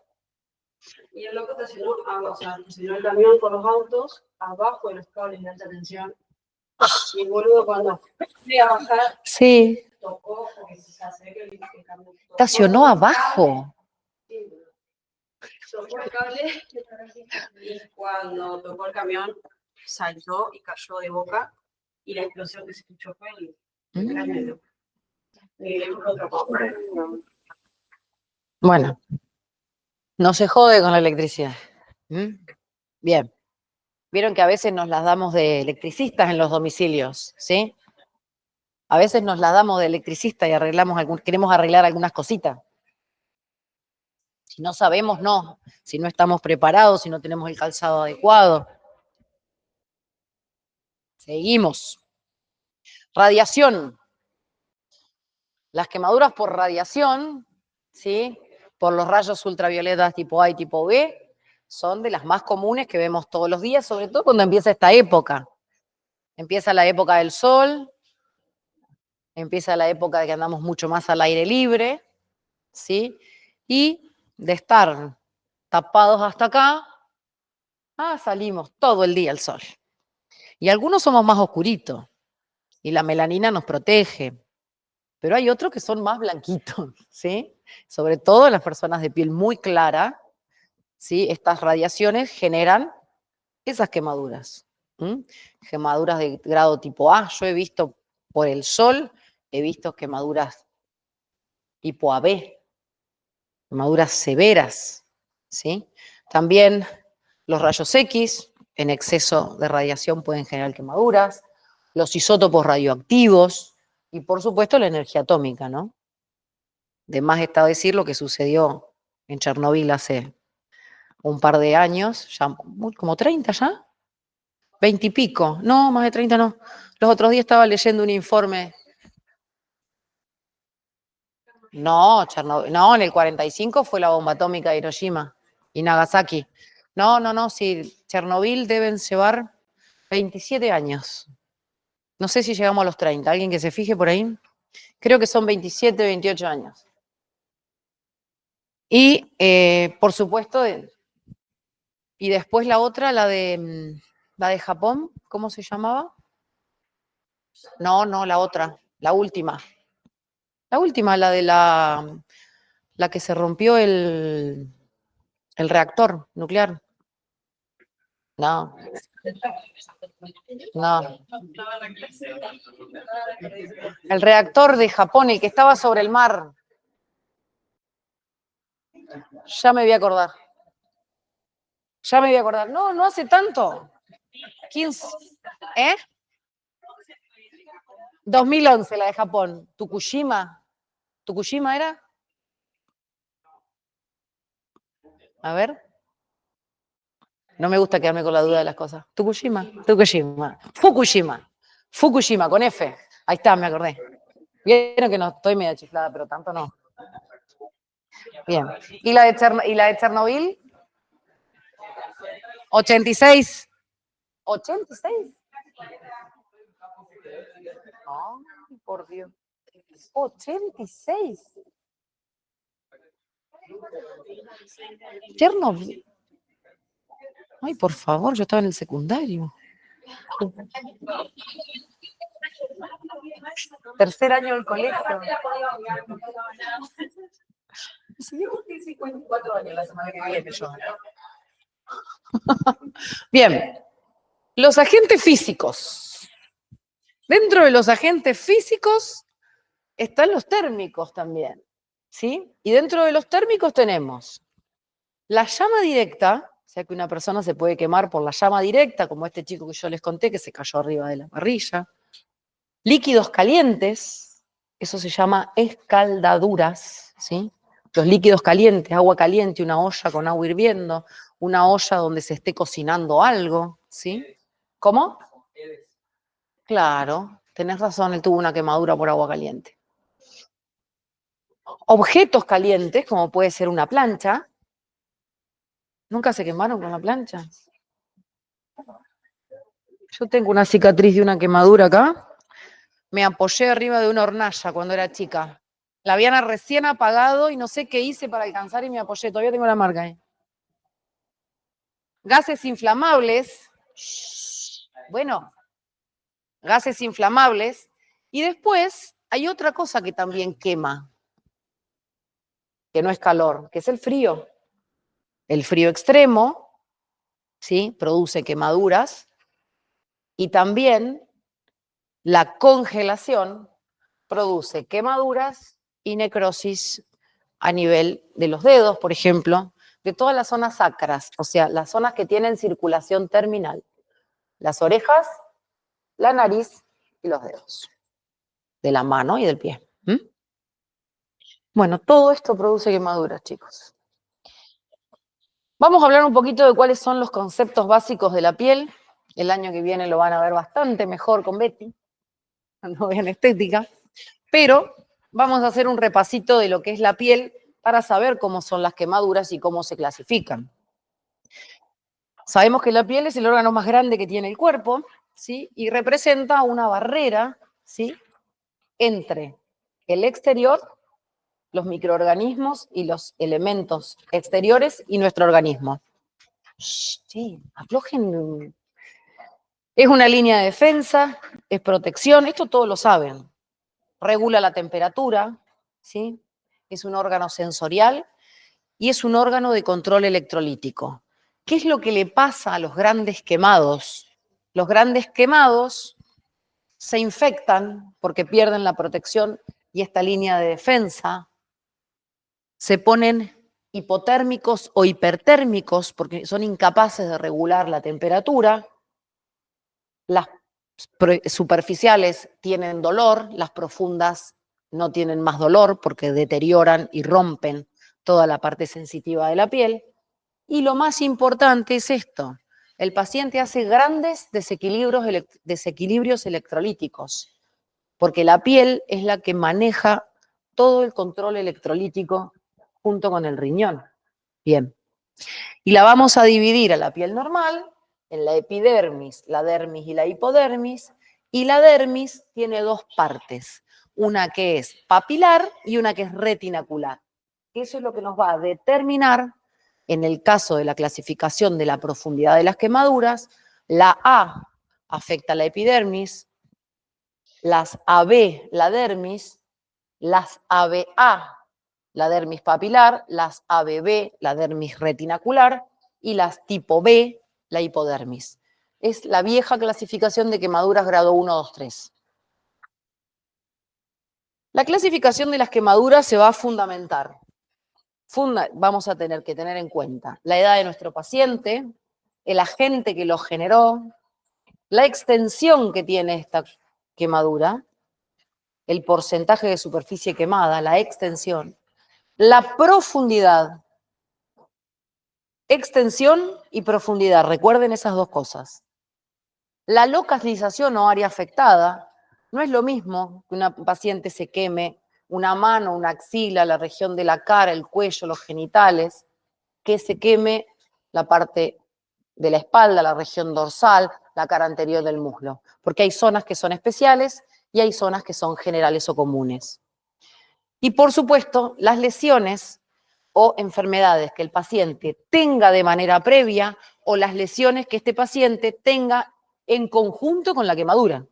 y el loco estacionó, estacionó el camión con los autos abajo de los cables de alta tensión, y el boludo cuando fui a bajar, Sí. tocó, porque se acerca el camión. Estacionó abajo. Sí, tocó el cable, y cuando tocó el camión, saltó y cayó de boca, y la explosión que se escuchó fue el cráneo. Bueno, no se jode con la electricidad. Bien. Vieron que a veces nos las damos de electricistas en los domicilios, ¿sí? A veces nos las damos de electricistas y queremos arreglar algunas cositas. Si no sabemos, no. Si no estamos preparados, si no tenemos el calzado adecuado. Seguimos. Radiación. Las quemaduras por radiación, ¿sí? Por los rayos ultravioletas tipo A y tipo B, son de las más comunes que vemos todos los días, sobre todo cuando empieza esta época. Empieza la época del sol, empieza la época de que andamos mucho más al aire libre, ¿sí? Y de estar tapados hasta acá, salimos todo el día al sol. Y algunos somos más oscuritos, y la melanina nos protege, pero hay otros que son más blanquitos, ¿sí? Sobre todo las personas de piel muy clara, ¿sí? Estas radiaciones generan esas quemaduras. Quemaduras de grado tipo A, yo he visto por el sol, he visto quemaduras tipo AB, quemaduras severas, ¿sí? También los rayos X en exceso de radiación pueden generar quemaduras, los isótopos radioactivos y por supuesto la energía atómica, ¿no? De más está decir lo que sucedió en Chernobyl hace un par de años, ya como 30 ya, 20 y pico, no, más de 30 no. Los otros días estaba leyendo un informe. No, Chernobyl, no, en el 45 fue la bomba atómica de Hiroshima y Nagasaki. No, sí, Chernobyl deben llevar 27 años. No sé si llegamos a los 30, ¿alguien que se fije por ahí? Creo que son 27, 28 años. Y, por supuesto, y después la otra, la de Japón, ¿cómo se llamaba? No, la otra, la última. La última, la de la que se rompió el reactor nuclear. No. El reactor de Japón, el que estaba sobre el mar. Ya me voy a acordar. No hace tanto. 15. 2011 la de Japón. ¿Fukushima era? A ver. No me gusta quedarme con la duda de las cosas. Fukushima, con F. Ahí está, me acordé. Vieron que no estoy media chiflada, pero tanto no. Bien. ¿Y la de Chernobyl? 86. ¿86? Ay, por Dios. 86. Chernobyl. Ay, por favor, yo estaba en el secundario. Tercer año del colegio. Si yo cumplí 54 años la semana que viene, yo. Bien, los agentes físicos. Dentro de los agentes físicos están los térmicos también, ¿sí? Y dentro de los térmicos tenemos la llama directa, o sea que una persona se puede quemar por la llama directa, como este chico que yo les conté que se cayó arriba de la parrilla. Líquidos calientes, eso se llama escaldaduras, ¿sí? Los líquidos calientes, agua caliente, una olla con agua hirviendo, una olla donde se esté cocinando algo, ¿sí? ¿Cómo? Claro, tenés razón, él tuvo una quemadura por agua caliente. Objetos calientes, como puede ser una plancha. ¿Nunca se quemaron con la plancha? Yo tengo una cicatriz de una quemadura acá. Me apoyé arriba de una hornalla cuando era chica. La habían recién apagado y no sé qué hice para alcanzar y me apoyé. Todavía tengo la marca ahí. Gases inflamables. Bueno, gases inflamables. Y después hay otra cosa que también quema, que no es calor, que es el frío. El frío extremo, ¿sí? Produce quemaduras. Y también la congelación produce quemaduras y necrosis a nivel de los dedos, por ejemplo, de todas las zonas sacras, o sea, las zonas que tienen circulación terminal. Las orejas, la nariz y los dedos. De la mano y del pie. Bueno, todo esto produce quemaduras, chicos. Vamos a hablar un poquito de cuáles son los conceptos básicos de la piel. El año que viene lo van a ver bastante mejor con Betty, cuando vean estética. Pero vamos a hacer un repasito de lo que es la piel para saber cómo son las quemaduras y cómo se clasifican. Sabemos que la piel es el órgano más grande que tiene el cuerpo, ¿sí? Y representa una barrera, ¿sí? Entre el exterior, los microorganismos y los elementos exteriores y nuestro organismo. Sí, aflojen. Es una línea de defensa, es protección, esto todos lo saben. Regula la temperatura, ¿sí? Es un órgano sensorial y es un órgano de control electrolítico. ¿Qué es lo que le pasa a los grandes quemados? Los grandes quemados se infectan porque pierden la protección y esta línea de defensa, se ponen hipotérmicos o hipertérmicos porque son incapaces de regular la temperatura. Las superficiales tienen dolor, las profundas no tienen más dolor porque deterioran y rompen toda la parte sensitiva de la piel. Y lo más importante es esto, el paciente hace grandes desequilibrios electrolíticos, porque la piel es la que maneja todo el control electrolítico junto con el riñón. Bien. Y la vamos a dividir a la piel normal en la epidermis, la dermis y la hipodermis. Y la dermis tiene dos partes, una que es papilar y una que es retinacular. Eso es lo que nos va a determinar, en el caso de la clasificación de la profundidad de las quemaduras, la A afecta a la epidermis, las AB, la dermis, las ABA, la dermis papilar, las ABB, la dermis retinacular, y las tipo B, la hipodermis. Es la vieja clasificación de quemaduras grado 1, 2, 3. La clasificación de las quemaduras se va a fundamentar. Vamos a tener que tener en cuenta la edad de nuestro paciente, el agente que lo generó, la extensión que tiene esta quemadura, el porcentaje de superficie quemada, la extensión, la profundidad. Extensión y profundidad, recuerden esas dos cosas. La localización o área afectada no es lo mismo que una paciente se queme una mano, una axila, la región de la cara, el cuello, los genitales, que se queme la parte de la espalda, la región dorsal, la cara anterior del muslo, porque hay zonas que son especiales y hay zonas que son generales o comunes. Y por supuesto, las lesiones o enfermedades que el paciente tenga de manera previa o las lesiones que este paciente tenga en conjunto con la quemadura.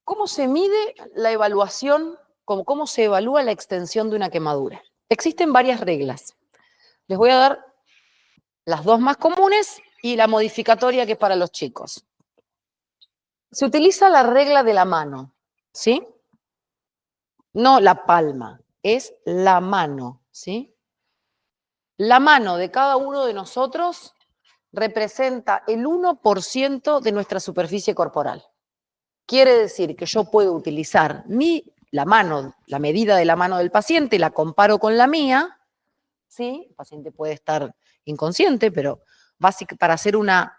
¿Cómo se mide la evaluación cómo se evalúa la extensión de una quemadura. Existen varias reglas. Les voy a dar las dos más comunes y la modificatoria que es para los chicos. Se utiliza la regla de la mano, ¿sí? No la palma, es la mano, ¿sí? La mano de cada uno de nosotros representa el 1% de nuestra superficie corporal. Quiere decir que yo puedo utilizar la mano, la medida de la mano del paciente, la comparo con la mía, ¿sí? El paciente puede estar inconsciente, pero para hacer una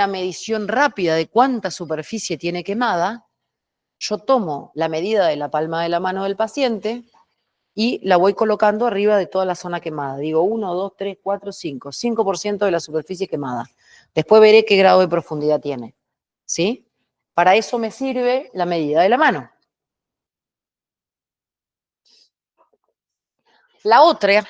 medición rápida de cuánta superficie tiene quemada, yo tomo la medida de la palma de la mano del paciente y la voy colocando arriba de toda la zona quemada. Digo 1, 2, 3, 4, 5. 5% de la superficie quemada. Después veré qué grado de profundidad tiene, ¿sí? Para eso me sirve la medida de la mano. La otra,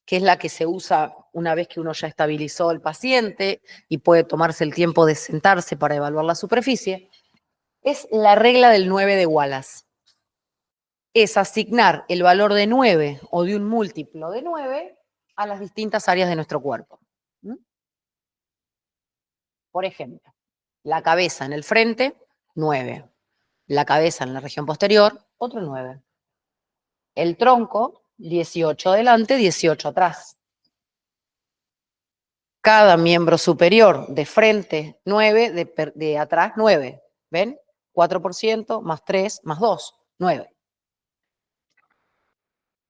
que es la que se usa una vez que uno ya estabilizó al paciente y puede tomarse el tiempo de sentarse para evaluar la superficie, es la regla del 9 de Wallace. Es asignar el valor de 9 o de un múltiplo de 9 a las distintas áreas de nuestro cuerpo. Por ejemplo, la cabeza en el frente, 9. La cabeza en la región posterior, otro 9. El tronco, 18 adelante, 18 atrás. Cada miembro superior de frente, 9, de atrás, 9. ¿Ven? 4% más 3 más 2, 9.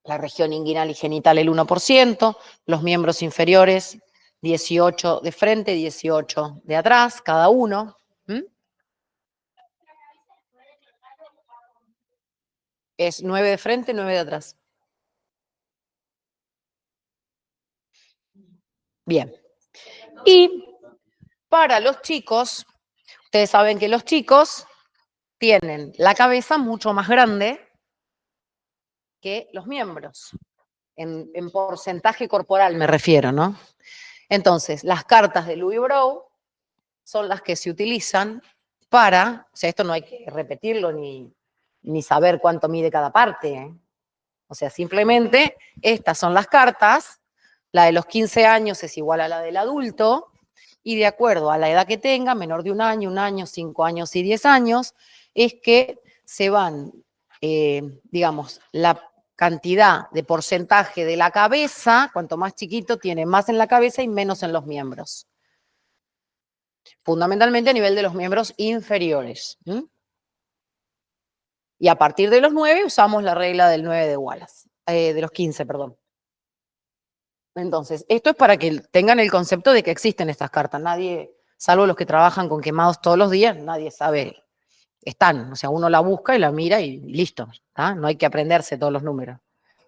La región inguinal y genital, el 1%. Los miembros inferiores, 18 de frente, 18 de atrás, cada uno. Es 9 de frente, 9 de atrás. Bien. Y para los chicos, ustedes saben que los chicos tienen la cabeza mucho más grande que los miembros. En porcentaje corporal me refiero, ¿no? Entonces, las cartas de Louis Braun son las que se utilizan para, o sea, esto no hay que repetirlo ni saber cuánto mide cada parte, ¿eh? O sea, simplemente estas son las cartas, la de los 15 años es igual a la del adulto, y de acuerdo a la edad que tenga, menor de un año, 5 años y 10 años, es que se van, digamos, la cantidad de porcentaje de la cabeza, cuanto más chiquito tiene más en la cabeza y menos en los miembros. Fundamentalmente a nivel de los miembros inferiores. Y a partir de los 9 usamos la regla del 9 de Wallace, de los 15, perdón. Entonces, esto es para que tengan el concepto de que existen estas cartas. Nadie, salvo los que trabajan con quemados todos los días, nadie sabe. Están, o sea, uno la busca y la mira y listo, ¿tá? No hay que aprenderse todos los números.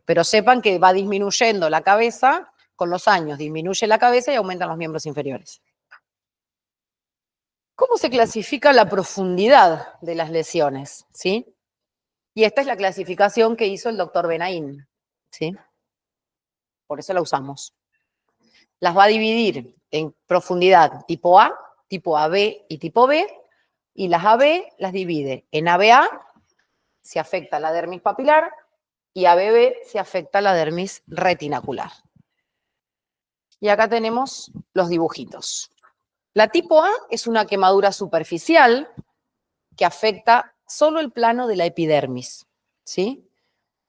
Pero sepan que va disminuyendo la cabeza con los años, disminuye la cabeza y aumentan los miembros inferiores. ¿Cómo se clasifica la profundidad de las lesiones? ¿Sí? Y esta es la clasificación que hizo el doctor Benaim, ¿sí? Por eso la usamos. Las va a dividir en profundidad tipo A, tipo AB y tipo B, y las AB las divide en ABA, si afecta la dermis papilar, y ABB, si afecta la dermis retinacular. Y acá tenemos los dibujitos. La tipo A es una quemadura superficial que afecta solo el plano de la epidermis, ¿sí?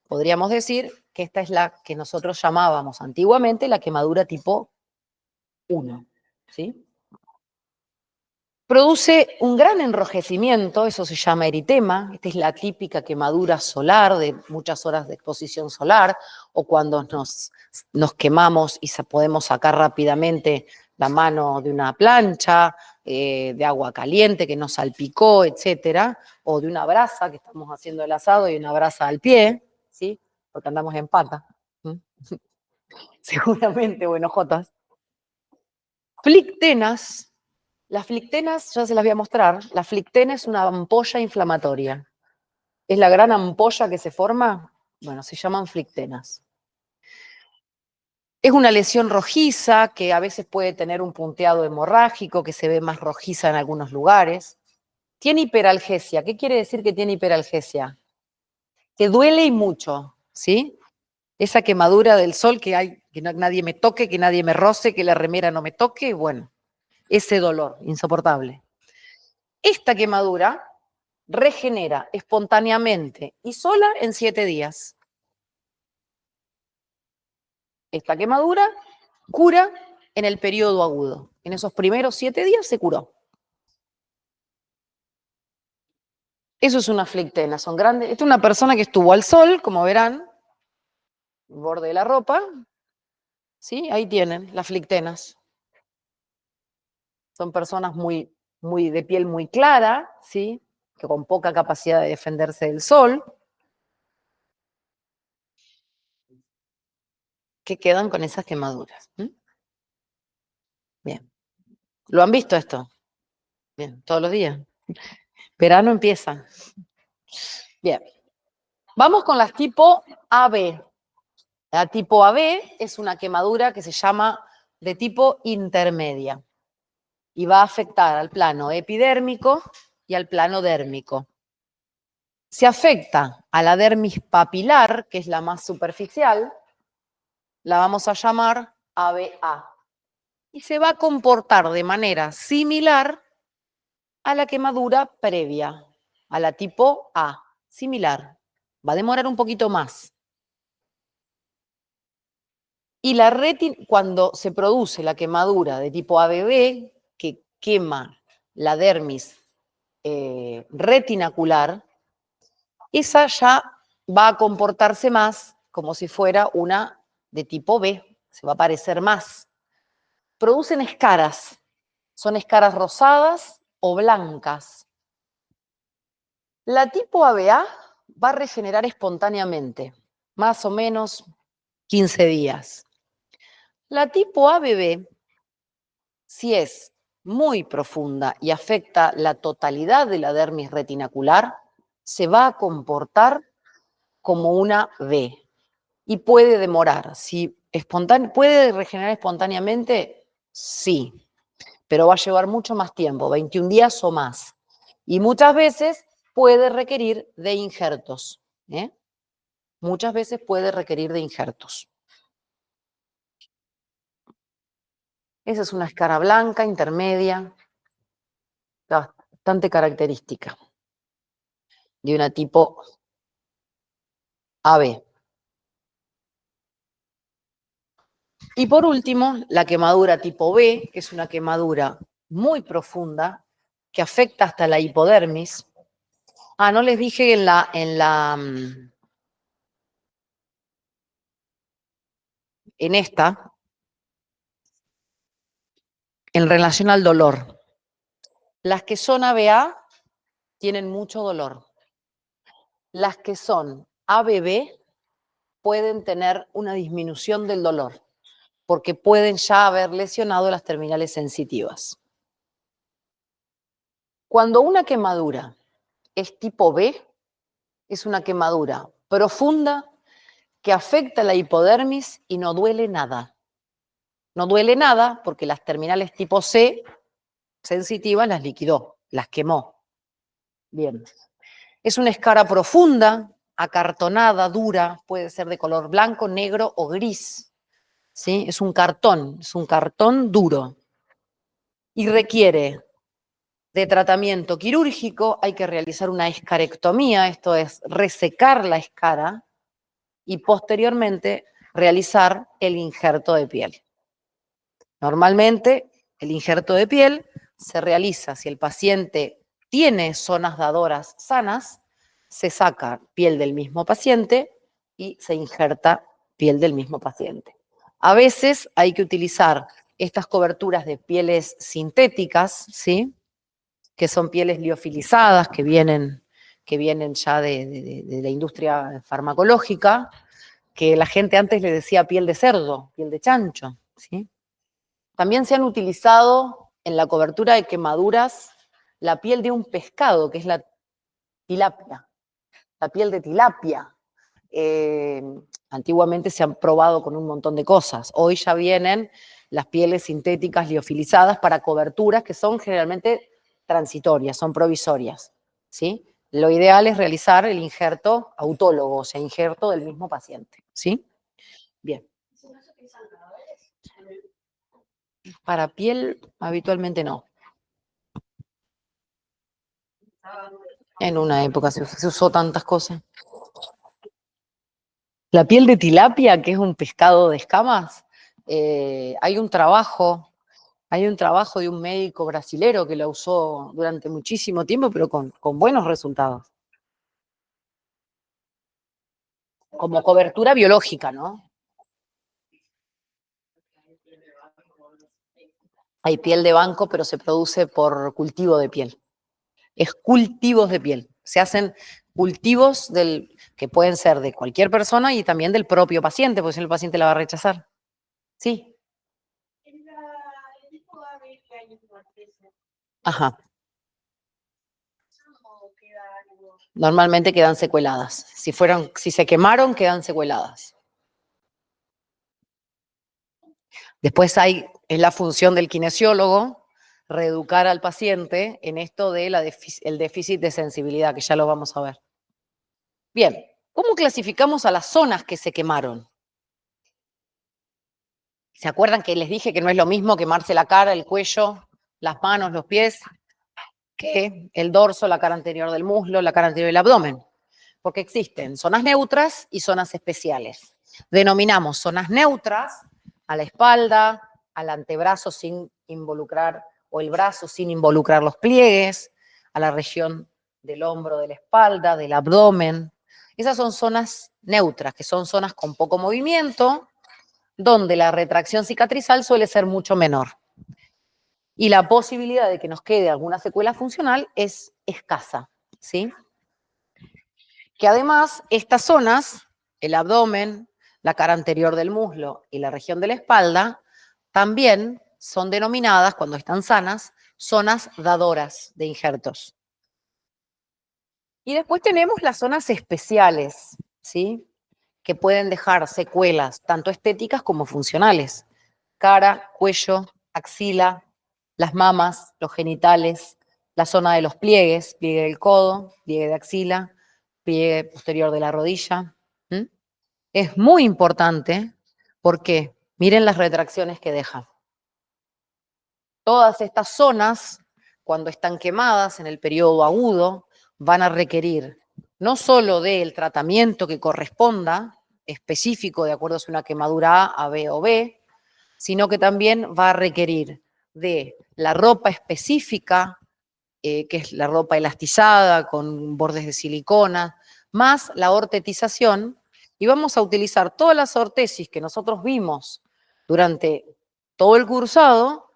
Podríamos decir que esta es la que nosotros llamábamos antiguamente la quemadura tipo 1, ¿sí? Produce un gran enrojecimiento, eso se llama eritema. Esta es la típica quemadura solar de muchas horas de exposición solar, o cuando nos quemamos y podemos sacar rápidamente la mano de una plancha, de agua caliente que nos salpicó, etcétera, o de una brasa que estamos haciendo el asado y una brasa al pie, ¿sí? Porque andamos en pata. Seguramente, o en ojotas. Flictenas. Las flictenas, ya se las voy a mostrar. La flictena es una ampolla inflamatoria. Es la gran ampolla que se forma, bueno, se llaman flictenas. Es una lesión rojiza que a veces puede tener un punteado hemorrágico, que se ve más rojiza en algunos lugares. Tiene hiperalgesia. ¿Qué quiere decir que tiene hiperalgesia? que duele y mucho, ¿sí? Esa quemadura del sol que hay, que nadie me toque, que nadie me roce, que la remera no me toque, bueno, ese dolor insoportable. Esta quemadura regenera espontáneamente y sola en 7 días. Esta quemadura cura en el periodo agudo. En esos primeros 7 días se curó. Eso es una flictena, son grandes. Esta es una persona que estuvo al sol, como verán, borde de la ropa, ¿sí? Ahí tienen las flictenas. Son personas muy de piel muy clara, ¿sí? Que con poca capacidad de defenderse del sol, que quedan con esas quemaduras. Bien. ¿Lo han visto esto? Bien, todos los días. Verano empieza. Bien. Vamos con las tipo AB. La tipo AB es una quemadura que se llama de tipo intermedia y va a afectar al plano epidérmico y al plano dérmico. Si afecta a la dermis papilar, que es la más superficial, la vamos a llamar ABA. Y se va a comportar de manera similar a la quemadura previa, a la tipo A, similar. Va a demorar un poquito más. Y la cuando se produce la quemadura de tipo ABB, que quema la dermis retinacular, esa ya va a comportarse más como si fuera una de tipo B, se va a parecer más. Producen escaras, son escaras rosadas o blancas. La tipo ABA va a regenerar espontáneamente, más o menos 15 días. La tipo ABB, si es muy profunda y afecta la totalidad de la dermis retinacular, se va a comportar como una B y puede demorar. Si ¿puede regenerar espontáneamente? Sí, pero va a llevar mucho más tiempo, 21 días o más. Y muchas veces puede requerir de injertos. Muchas veces puede requerir de injertos. Esa es una escara blanca, intermedia, bastante característica de una tipo AB. Y por último, la quemadura tipo B, que es una quemadura muy profunda, que afecta hasta la hipodermis. No les dije en esta, en relación al dolor. Las que son ABA tienen mucho dolor. Las que son ABB pueden tener una disminución del dolor, porque pueden ya haber lesionado las terminales sensitivas. Cuando una quemadura es tipo B, es una quemadura profunda que afecta la hipodermis y no duele nada. No duele nada porque las terminales tipo C sensitivas las liquidó, las quemó. Bien. Es una escara profunda, acartonada, dura, puede ser de color blanco, negro o gris. ¿Sí? Es un cartón duro. Y requiere de tratamiento quirúrgico, hay que realizar una escarectomía, esto es resecar la escara, y posteriormente realizar el injerto de piel. Normalmente, el injerto de piel se realiza si el paciente tiene zonas dadoras sanas, se saca piel del mismo paciente y se injerta piel del mismo paciente. A veces hay que utilizar estas coberturas de pieles sintéticas, ¿sí? Que son pieles liofilizadas, que vienen ya de la industria farmacológica, que la gente antes le decía piel de cerdo, piel de chancho, ¿sí? También se han utilizado en la cobertura de quemaduras la piel de un pescado, que es la tilapia, la piel de tilapia. Antiguamente se han probado con un montón de cosas. Hoy ya vienen las pieles sintéticas liofilizadas para coberturas que son generalmente transitorias, son provisorias, ¿sí? lo ideal es realizar el injerto autólogo, o sea, injerto del mismo paciente, ¿sí? Bien. Para piel, habitualmente no. En una época se usó tantas cosas. La piel de tilapia, que es un pescado de escamas, hay un trabajo de un médico brasilero que la usó durante muchísimo tiempo, pero con buenos resultados. Como cobertura biológica, ¿no? Hay piel de banco, pero se produce por cultivo de piel. Es cultivos de piel. Se hacen cultivos que pueden ser de cualquier persona y también del propio paciente, porque si no el paciente la va a rechazar. Sí. Ajá. Normalmente quedan secueladas. Si se quemaron, quedan secueladas. Después es la función del kinesiólogo reeducar al paciente en esto de el déficit de sensibilidad, que ya lo vamos a ver. Bien, ¿cómo clasificamos a las zonas que se quemaron? ¿Se acuerdan que les dije que no es lo mismo quemarse la cara, el cuello, las manos, los pies, que el dorso, la cara anterior del muslo, la cara anterior del abdomen? Porque existen zonas neutras y zonas especiales. Denominamos zonas neutras a la espalda, al antebrazo sin involucrar, o el brazo sin involucrar los pliegues, a la región del hombro, de la espalda, del abdomen. Esas son zonas neutras, que son zonas con poco movimiento, donde la retracción cicatrizal suele ser mucho menor. Y la posibilidad de que nos quede alguna secuela funcional es escasa, ¿sí? Que además estas zonas, el abdomen, la cara anterior del muslo y la región de la espalda, también son denominadas, cuando están sanas, zonas dadoras de injertos. Y después tenemos las zonas especiales, ¿sí? Que pueden dejar secuelas, tanto estéticas como funcionales. Cara, cuello, axila, las mamas, los genitales, la zona de los pliegues, pliegue del codo, pliegue de axila, pliegue posterior de la rodilla. ¿Mm? Es muy importante porque miren las retracciones que deja. Todas estas zonas, cuando están quemadas en el periodo agudo, van a requerir no solo del tratamiento que corresponda, específico de acuerdo a si una quemadura A, B o B, sino que también va a requerir de la ropa específica, que es la ropa elastizada con bordes de silicona, más la ortetización, y vamos a utilizar todas las ortesis que nosotros vimos durante todo el cursado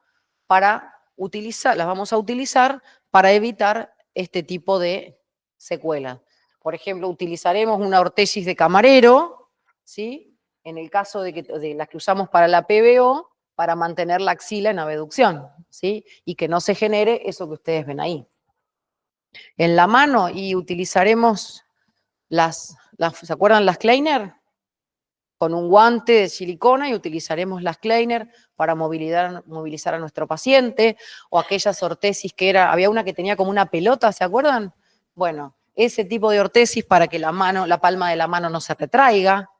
las vamos a utilizar para evitar este tipo de secuelas. Por ejemplo, utilizaremos una ortesis de camarero, ¿sí? En el caso de las que usamos para la PBO, para mantener la axila en abducción, ¿sí? Y que no se genere eso que ustedes ven ahí. En la mano, y utilizaremos ¿se acuerdan las Kleiner? Con un guante de silicona, y utilizaremos las Kleiner para movilizar a nuestro paciente, o aquellas ortesis había una que tenía como una pelota, ¿se acuerdan? Bueno, ese tipo de ortesis para que la palma de la mano no se retraiga,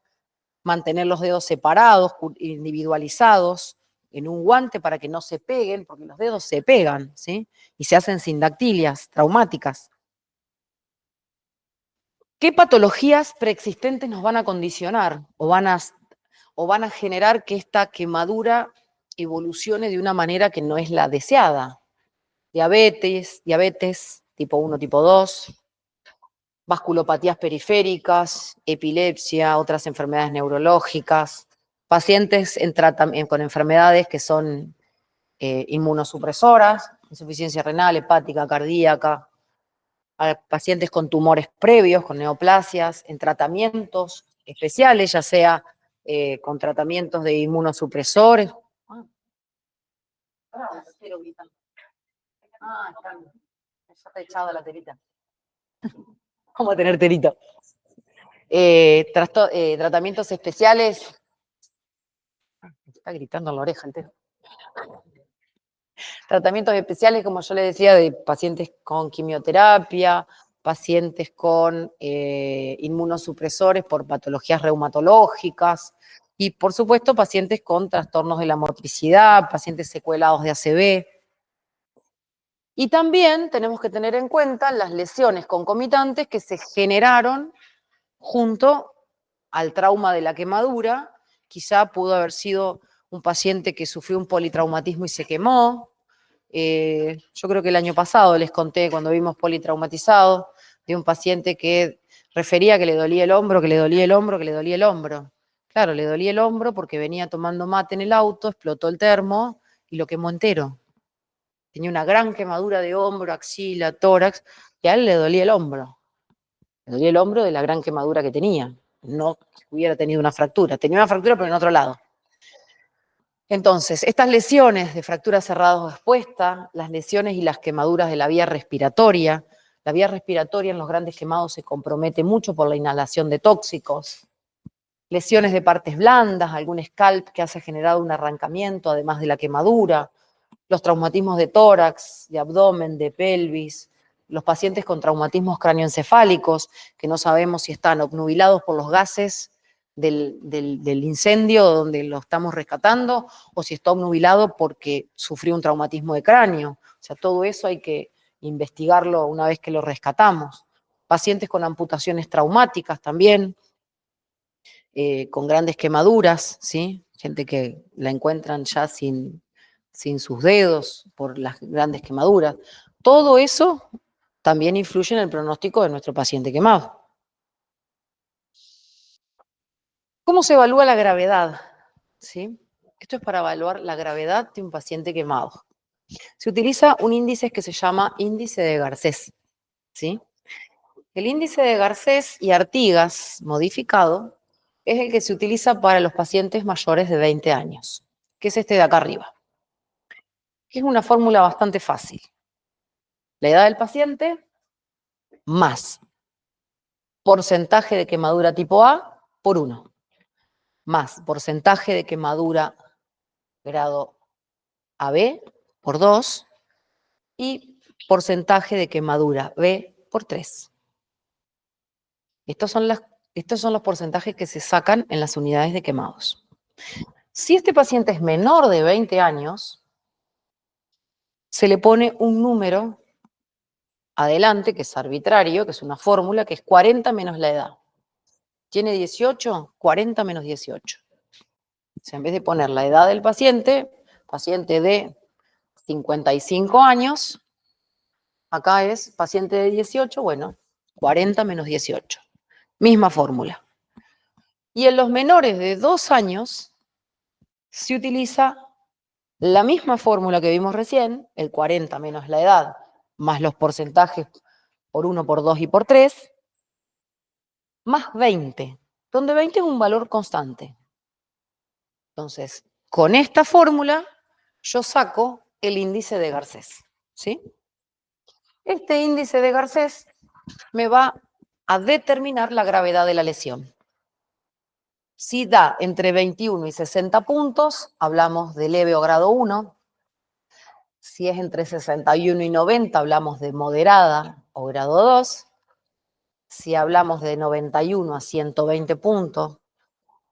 mantener los dedos separados, individualizados, en un guante para que no se peguen, porque los dedos se pegan, ¿sí? Y se hacen sindactilias traumáticas. ¿Qué patologías preexistentes nos van a condicionar o van a generar que esta quemadura evolucione de una manera que no es la deseada? Diabetes tipo 1, tipo 2, vasculopatías periféricas, epilepsia, otras enfermedades neurológicas, pacientes con enfermedades que son inmunosupresoras, insuficiencia renal, hepática, cardíaca, a pacientes con tumores previos, con neoplasias, en tratamientos especiales, ya sea con tratamientos de inmunosupresores. Está echada la telita. Vamos a tener telita. Tratamientos especiales. Está gritando en la oreja entero. Tratamientos especiales, como yo le decía, de pacientes con quimioterapia, pacientes con inmunosupresores por patologías reumatológicas y, por supuesto, pacientes con trastornos de la motricidad, pacientes secuelados de ACV. Y también tenemos que tener en cuenta las lesiones concomitantes que se generaron junto al trauma de la quemadura. Quizá pudo haber sido un paciente que sufrió un politraumatismo y se quemó. Yo creo que el año pasado les conté, cuando vimos politraumatizado, de un paciente que refería que le dolía el hombro, que le dolía el hombro, que le dolía el hombro. Claro, le dolía el hombro porque venía tomando mate en el auto, explotó el termo y lo quemó entero. Tenía una gran quemadura de hombro, axila, tórax, y a él le dolía el hombro. Le dolía el hombro de la gran quemadura que tenía. No que hubiera tenido una fractura. Tenía una fractura, pero en otro lado. Entonces, estas lesiones de fractura cerrada o expuesta, las lesiones y las quemaduras de la vía respiratoria en los grandes quemados se compromete mucho por la inhalación de tóxicos, lesiones de partes blandas, algún scalp que haya generado un arrancamiento además de la quemadura, los traumatismos de tórax, de abdomen, de pelvis, los pacientes con traumatismos cráneoencefálicos, que no sabemos si están obnubilados por los gases del incendio donde lo estamos rescatando, o si está obnubilado porque sufrió un traumatismo de cráneo. O sea, todo eso hay que investigarlo una vez que lo rescatamos. Pacientes con amputaciones traumáticas también, con grandes quemaduras, ¿sí? Gente que la encuentran ya sin sus dedos por las grandes quemaduras. Todo eso también influye en el pronóstico de nuestro paciente quemado. ¿Cómo se evalúa la gravedad? ¿Sí? Esto es para evaluar la gravedad de un paciente quemado. Se utiliza un índice que se llama índice de Garcés. ¿Sí? El índice de Garcés y Artigas modificado es el que se utiliza para los pacientes mayores de 20 años, que es este de acá arriba. Que es una fórmula bastante fácil. La edad del paciente más porcentaje de quemadura tipo A por 1, más porcentaje de quemadura grado AB por 2 y porcentaje de quemadura B por 3. Estos son los porcentajes que se sacan en las unidades de quemados. Si este paciente es menor de 20 años, se le pone un número adelante, que es arbitrario, que es una fórmula, que es 40 menos la edad. Tiene 18, 40 menos 18. O sea, en vez de poner la edad del paciente de 55 años, acá es paciente de 18, bueno, 40 menos 18. Misma fórmula. Y en los menores de 2 años se utiliza la misma fórmula que vimos recién, el 40 menos la edad, más los porcentajes por 1, por 2 y por 3, más 20, donde 20 es un valor constante. Entonces, con esta fórmula yo saco el índice de Garcés, ¿sí? Este índice de Garcés me va a determinar la gravedad de la lesión. Si da entre 21 y 60 puntos, hablamos de leve o grado 1. Si es entre 61 y 90, hablamos de moderada o grado 2. Si hablamos de 91 a 120 puntos,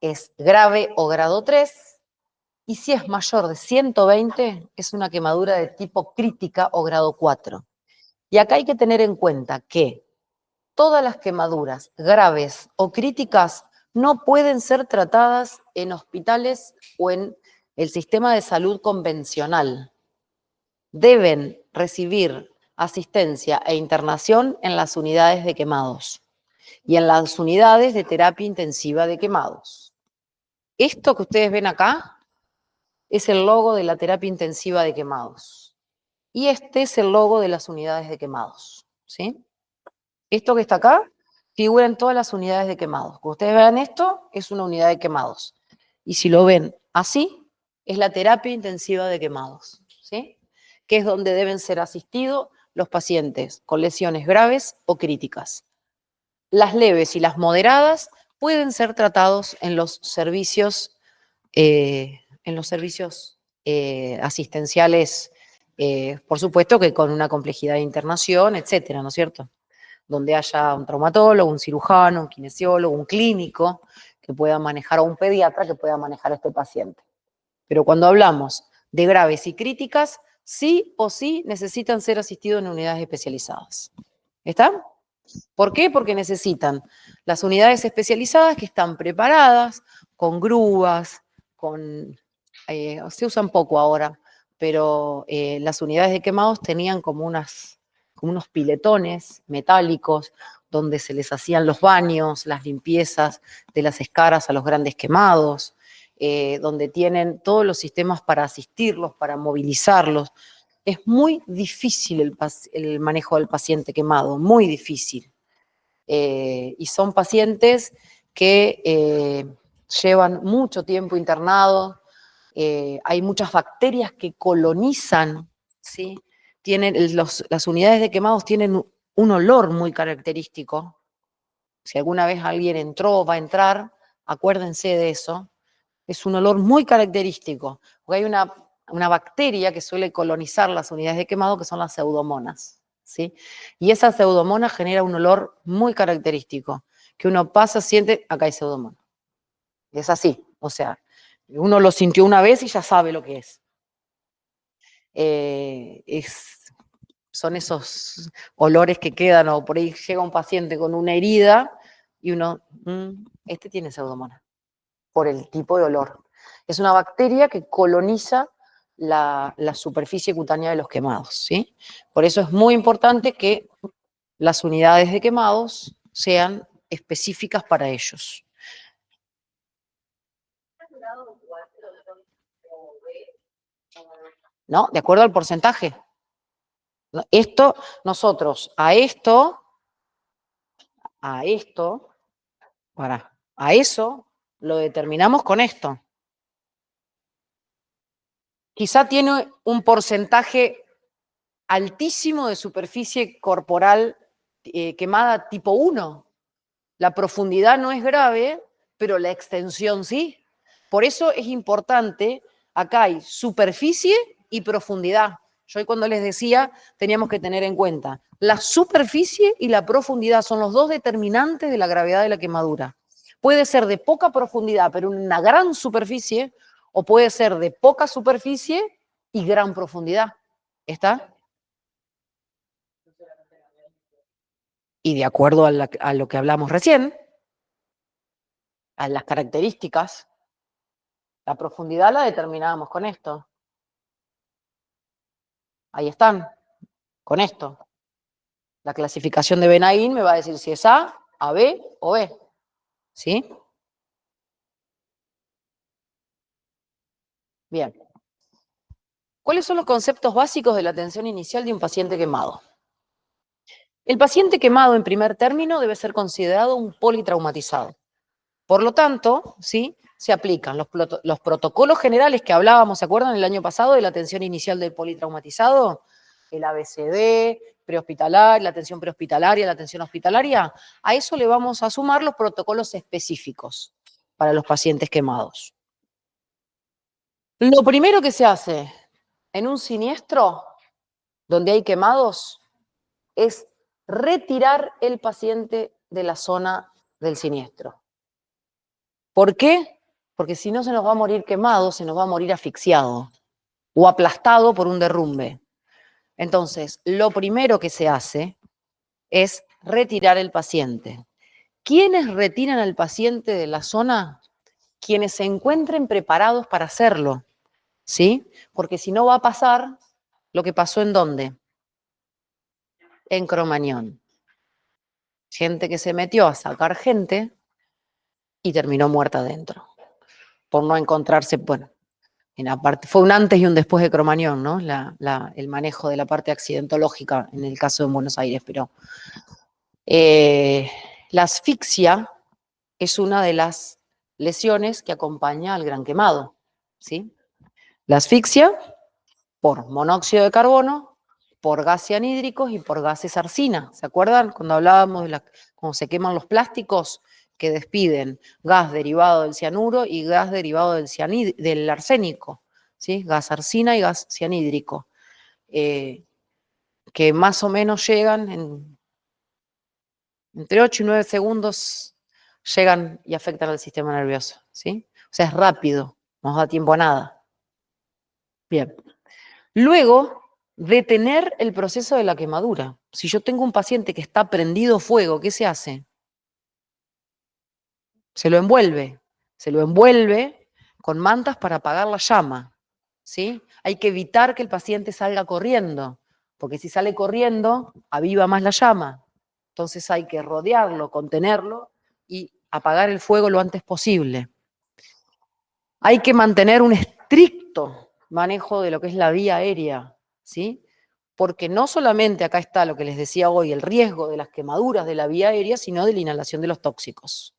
es grave o grado 3. Y si es mayor de 120, es una quemadura de tipo crítica o grado 4. Y acá hay que tener en cuenta que todas las quemaduras graves o críticas no pueden ser tratadas en hospitales o en el sistema de salud convencional. Deben recibir asistencia e internación en las unidades de quemados y en las unidades de terapia intensiva de quemados. Esto que ustedes ven acá es el logo de la terapia intensiva de quemados. Y este es el logo de las unidades de quemados, ¿sí? Esto que está acá figura en todas las unidades de quemados. Cuando ustedes vean esto, es una unidad de quemados. Y si lo ven así, es la terapia intensiva de quemados, ¿sí? Que es donde deben ser asistidos los pacientes con lesiones graves o críticas. Las leves y las moderadas pueden ser tratados en los servicios asistenciales, por supuesto que con una complejidad de internación, etcétera, ¿no es cierto? donde haya un traumatólogo, un cirujano, un kinesiólogo, un clínico que pueda manejar, o un pediatra que pueda manejar a este paciente. Pero cuando hablamos de graves y críticas, sí o sí necesitan ser asistidos en unidades especializadas. ¿Está? ¿Por qué? Porque necesitan las unidades especializadas que están preparadas, con grúas, se usan poco ahora, pero las unidades de quemados tenían como unos piletones metálicos donde se les hacían los baños, las limpiezas de las escaras a los grandes quemados, donde tienen todos los sistemas para asistirlos, para movilizarlos. Es muy difícil el manejo del paciente quemado, muy difícil. Y son pacientes que llevan mucho tiempo internados, hay muchas bacterias que colonizan, ¿sí? Las unidades de quemados tienen un olor muy característico. Si alguna vez alguien entró o va a entrar, acuérdense de eso. Es un olor muy característico, porque hay una bacteria que suele colonizar las unidades de quemado, que son las pseudomonas, ¿sí? Y esa pseudomona genera un olor muy característico, que uno pasa, siente, acá hay pseudomona. Es así, o sea, uno lo sintió una vez y ya sabe lo que es. Son esos olores que quedan, o por ahí llega un paciente con una herida y uno, este tiene pseudomonas, por el tipo de olor. Es una bacteria que coloniza la superficie cutánea de los quemados, ¿sí? Por eso es muy importante que las unidades de quemados sean específicas para ellos. ¿No? De acuerdo al porcentaje. Esto, nosotros a eso lo determinamos con esto. Quizá tiene un porcentaje altísimo de superficie corporal quemada tipo 1. La profundidad no es grave, pero la extensión sí. Por eso es importante, acá hay superficie y profundidad. Yo hoy cuando les decía, teníamos que tener en cuenta la superficie y la profundidad son los dos determinantes de la gravedad de la quemadura. Puede ser de poca profundidad, pero una gran superficie, o puede ser de poca superficie y gran profundidad. ¿Está? Y de acuerdo a lo que hablamos recién, a las características, la profundidad la determinábamos con esto. Ahí están, con esto. La clasificación de Benaín me va a decir si es A, B o B. ¿Sí? Bien. ¿Cuáles son los conceptos básicos de la atención inicial de un paciente quemado? El paciente quemado, en primer término, debe ser considerado un politraumatizado. Por lo tanto, ¿sí?, se aplican los protocolos generales que hablábamos, ¿se acuerdan el año pasado de la atención inicial del politraumatizado? El ABCD, prehospitalaria, la atención prehospitalaria, la atención hospitalaria. A eso le vamos a sumar los protocolos específicos para los pacientes quemados. Lo primero que se hace en un siniestro donde hay quemados es retirar el paciente de la zona del siniestro. ¿Por qué? Porque si no se nos va a morir quemado, se nos va a morir asfixiado o aplastado por un derrumbe. Entonces, lo primero que se hace es retirar el paciente. ¿Quiénes retiran al paciente de la zona? Quienes se encuentren preparados para hacerlo, ¿sí? Porque si no va a pasar lo que pasó ¿en dónde? En Cromañón. Gente que se metió a sacar gente y terminó muerta adentro, por no encontrarse, bueno, en la parte, fue un antes y un después de Cromañón, ¿no? El manejo de la parte accidentológica en el caso de Buenos Aires, pero la asfixia es una de las lesiones que acompaña al gran quemado, ¿sí? La asfixia por monóxido de carbono, por gases cianhídricos y por gases arsina. ¿Se acuerdan cuando hablábamos de cuando se queman los plásticos que despiden gas derivado del cianuro y gas derivado del arsénico? ¿Sí? Gas arsina y gas cianhídrico, que más o menos llegan Entre 8 y 9 segundos llegan y afectan al sistema nervioso, ¿sí? O sea, es rápido, no nos da tiempo a nada. Bien. Luego, detener el proceso de la quemadura. Si yo tengo un paciente que está prendido fuego, ¿qué se hace? Se lo envuelve. Se lo envuelve con mantas para apagar la llama, ¿sí? Hay que evitar que el paciente salga corriendo, porque si sale corriendo, aviva más la llama. Entonces hay que rodearlo, contenerlo y apagar el fuego lo antes posible. Hay que mantener un estricto manejo de lo que es la vía aérea, ¿sí? Porque no solamente acá está lo que les decía hoy, el riesgo de las quemaduras de la vía aérea, sino de la inhalación de los tóxicos.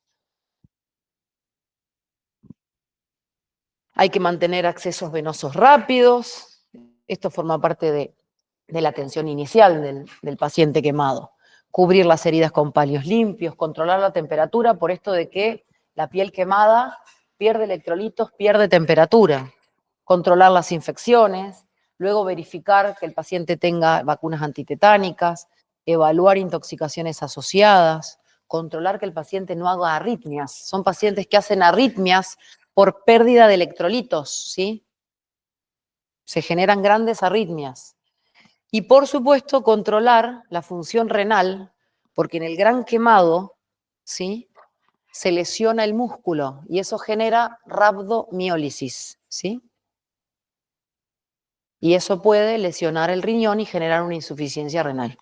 Hay que mantener accesos venosos rápidos. Esto forma parte de la atención inicial del paciente quemado. Cubrir las heridas con palios limpios, controlar la temperatura, por esto de que la piel quemada pierde electrolitos, pierde temperatura. Controlar las infecciones, luego verificar que el paciente tenga vacunas antitetánicas, evaluar intoxicaciones asociadas, controlar que el paciente no haga arritmias. Son pacientes que hacen arritmias por pérdida de electrolitos, ¿sí? Se generan grandes arritmias. Y por supuesto, controlar la función renal, porque en el gran quemado, ¿sí?, se lesiona el músculo y eso genera rabdomiólisis, ¿sí? Y eso puede lesionar el riñón y generar una insuficiencia renal.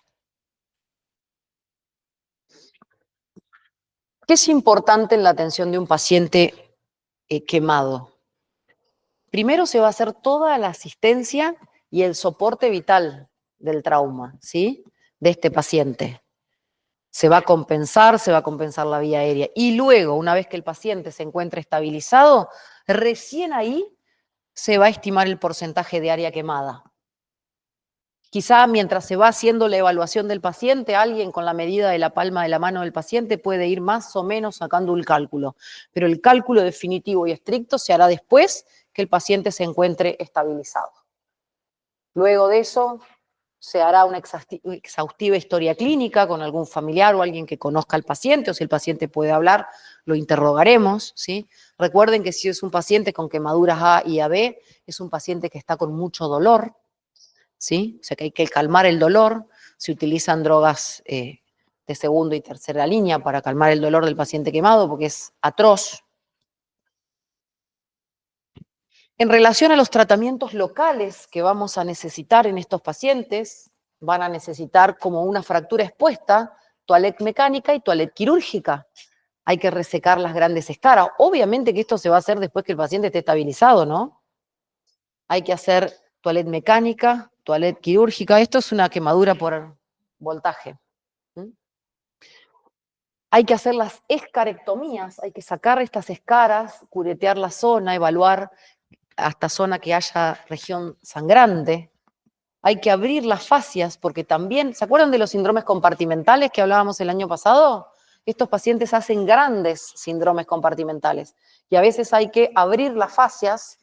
¿Qué es importante en la atención de un paciente quemado? Primero se va a hacer toda la asistencia y el soporte vital del trauma, ¿sí?, de este paciente. Se va a compensar la vía aérea. Y luego, una vez que el paciente se encuentre estabilizado, recién ahí se va a estimar el porcentaje de área quemada. Quizá mientras se va haciendo la evaluación del paciente, alguien con la medida de la palma de la mano del paciente puede ir más o menos sacando el cálculo, pero el cálculo definitivo y estricto se hará después que el paciente se encuentre estabilizado. Luego de eso se hará una exhaustiva historia clínica con algún familiar o alguien que conozca al paciente, o si el paciente puede hablar, lo interrogaremos, ¿sí? Recuerden que si es un paciente con quemaduras A y AB, es un paciente que está con mucho dolor, ¿sí? O sea que hay que calmar el dolor. Se utilizan drogas de segunda y tercera línea para calmar el dolor del paciente quemado porque es atroz. En relación a los tratamientos locales que vamos a necesitar en estos pacientes, van a necesitar como una fractura expuesta, toalete mecánica y toalete quirúrgica. Hay que resecar las grandes escaras. Obviamente que esto se va a hacer después que el paciente esté estabilizado, ¿no? Hay que hacer toalete mecánica, toalete quirúrgica. Esto es una quemadura por voltaje. Hay que hacer las escarectomías, hay que sacar estas escaras, curetear la zona, evaluar hasta zona que haya región sangrante. Hay que abrir las fascias porque también, ¿se acuerdan de los síndromes compartimentales que hablábamos el año pasado? Estos pacientes hacen grandes síndromes compartimentales y a veces hay que abrir las fascias,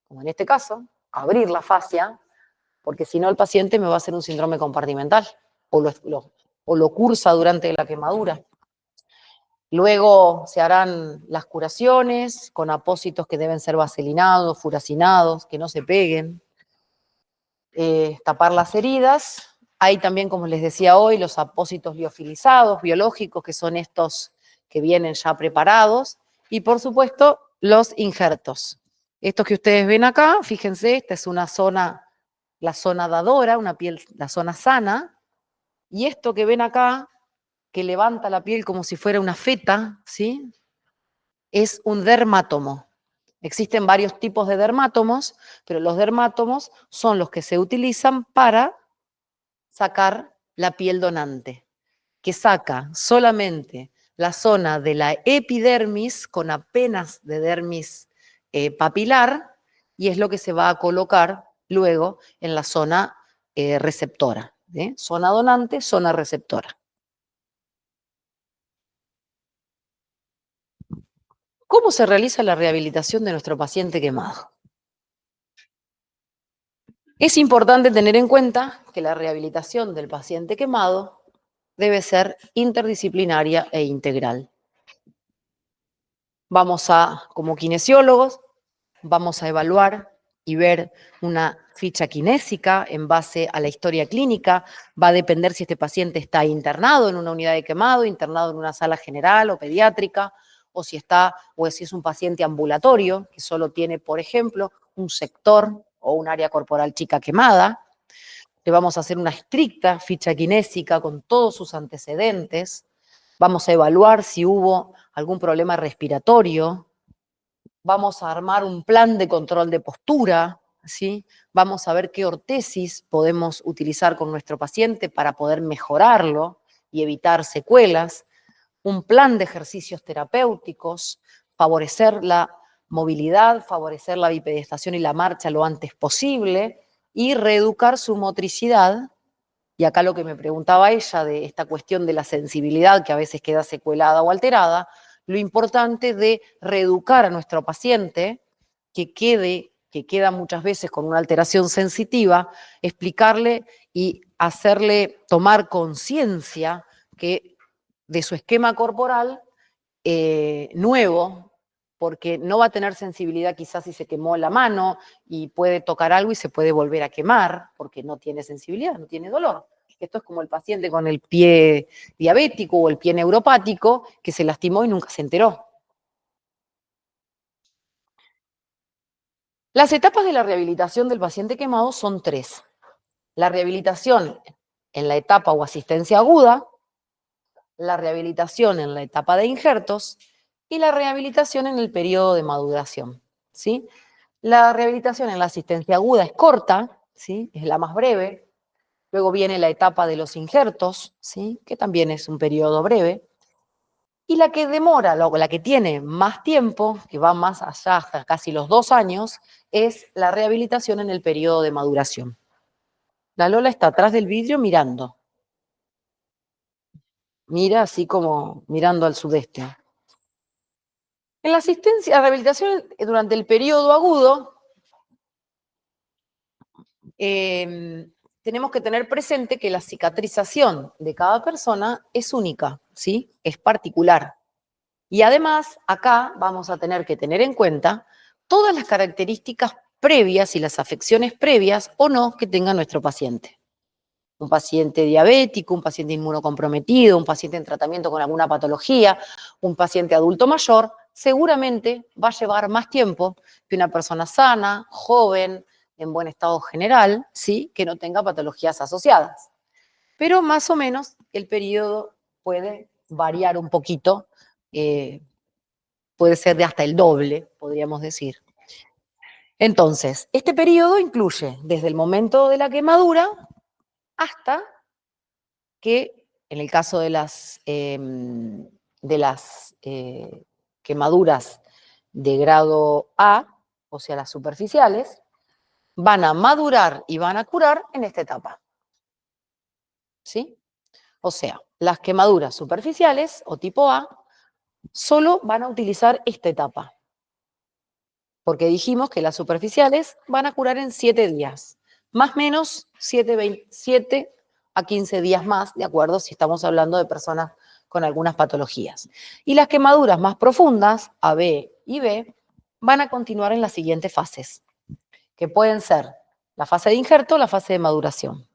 como en este caso, abrir la fascia, porque si no el paciente me va a hacer un síndrome compartimental o lo cursa durante la quemadura. Luego se harán las curaciones con apósitos que deben ser vaselinados, furacinados, que no se peguen. Tapar las heridas. Hay también, como les decía hoy, los apósitos liofilizados, biológicos, que son estos que vienen ya preparados. Y por supuesto, los injertos. Estos que ustedes ven acá, fíjense, esta es una zona, la zona dadora, una piel, la zona sana. Y esto que ven acá, que levanta la piel como si fuera una feta, ¿sí?, es un dermátomo. Existen varios tipos de dermátomos, pero los dermátomos son los que se utilizan para sacar la piel donante, que saca solamente la zona de la epidermis con apenas de dermis papilar, y es lo que se va a colocar luego en la zona receptora. Zona donante, zona receptora. ¿Cómo se realiza la rehabilitación de nuestro paciente quemado? Es importante tener en cuenta que la rehabilitación del paciente quemado debe ser interdisciplinaria e integral. Vamos a, como kinesiólogos, vamos a evaluar y ver una ficha kinésica en base a la historia clínica. Va a depender si este paciente está internado en una unidad de quemado, internado en una sala general o pediátrica, o si es un paciente ambulatorio que solo tiene, por ejemplo, un sector o un área corporal chica quemada. Le vamos a hacer una estricta ficha kinésica con todos sus antecedentes. Vamos a evaluar si hubo algún problema respiratorio. Vamos a armar un plan de control de postura, ¿sí? Vamos a ver qué ortesis podemos utilizar con nuestro paciente para poder mejorarlo y evitar secuelas. Un plan de ejercicios terapéuticos, favorecer la movilidad, favorecer la bipedestación y la marcha lo antes posible y reeducar su motricidad. Y acá lo que me preguntaba ella de esta cuestión de la sensibilidad que a veces queda secuelada o alterada, lo importante de reeducar a nuestro paciente que queda muchas veces con una alteración sensitiva, explicarle y hacerle tomar conciencia que de su esquema corporal nuevo, porque no va a tener sensibilidad quizás si se quemó la mano y puede tocar algo y se puede volver a quemar porque no tiene sensibilidad, no tiene dolor. Esto es como el paciente con el pie diabético o el pie neuropático que se lastimó y nunca se enteró. Las etapas de la rehabilitación del paciente quemado son 3. La rehabilitación en la etapa o asistencia aguda, la rehabilitación en la etapa de injertos y la rehabilitación en el periodo de maduración, ¿sí? La rehabilitación en la asistencia aguda es corta, ¿sí? Es la más breve. Luego viene la etapa de los injertos, ¿sí? Que también es un periodo breve. Y la que demora, la que tiene más tiempo, que va más allá hasta casi los 2 años, es la rehabilitación en el periodo de maduración. La Lola está atrás del vidrio mirando. Mira así como mirando al sudeste. En la rehabilitación durante el periodo agudo, tenemos que tener presente que la cicatrización de cada persona es única, ¿sí? Es particular. Y además, acá vamos a tener que tener en cuenta todas las características previas y las afecciones previas o no que tenga nuestro paciente. Un paciente diabético, un paciente inmunocomprometido, un paciente en tratamiento con alguna patología, un paciente adulto mayor, seguramente va a llevar más tiempo que una persona sana, joven, en buen estado general, ¿sí? Que no tenga patologías asociadas. Pero más o menos el periodo puede variar un poquito, puede ser de hasta el doble, podríamos decir. Entonces, este periodo incluye desde el momento de la quemadura hasta que, en el caso de las quemaduras de grado A, o sea, las superficiales, van a madurar y van a curar en esta etapa. ¿Sí? O sea, las quemaduras superficiales o tipo A solo van a utilizar esta etapa. Porque dijimos que las superficiales van a curar en 7 días. Más o menos 7 a 15 días más, de acuerdo, si estamos hablando de personas con algunas patologías. Y las quemaduras más profundas, AB y B, van a continuar en las siguientes fases, que pueden ser la fase de injerto o la fase de maduración.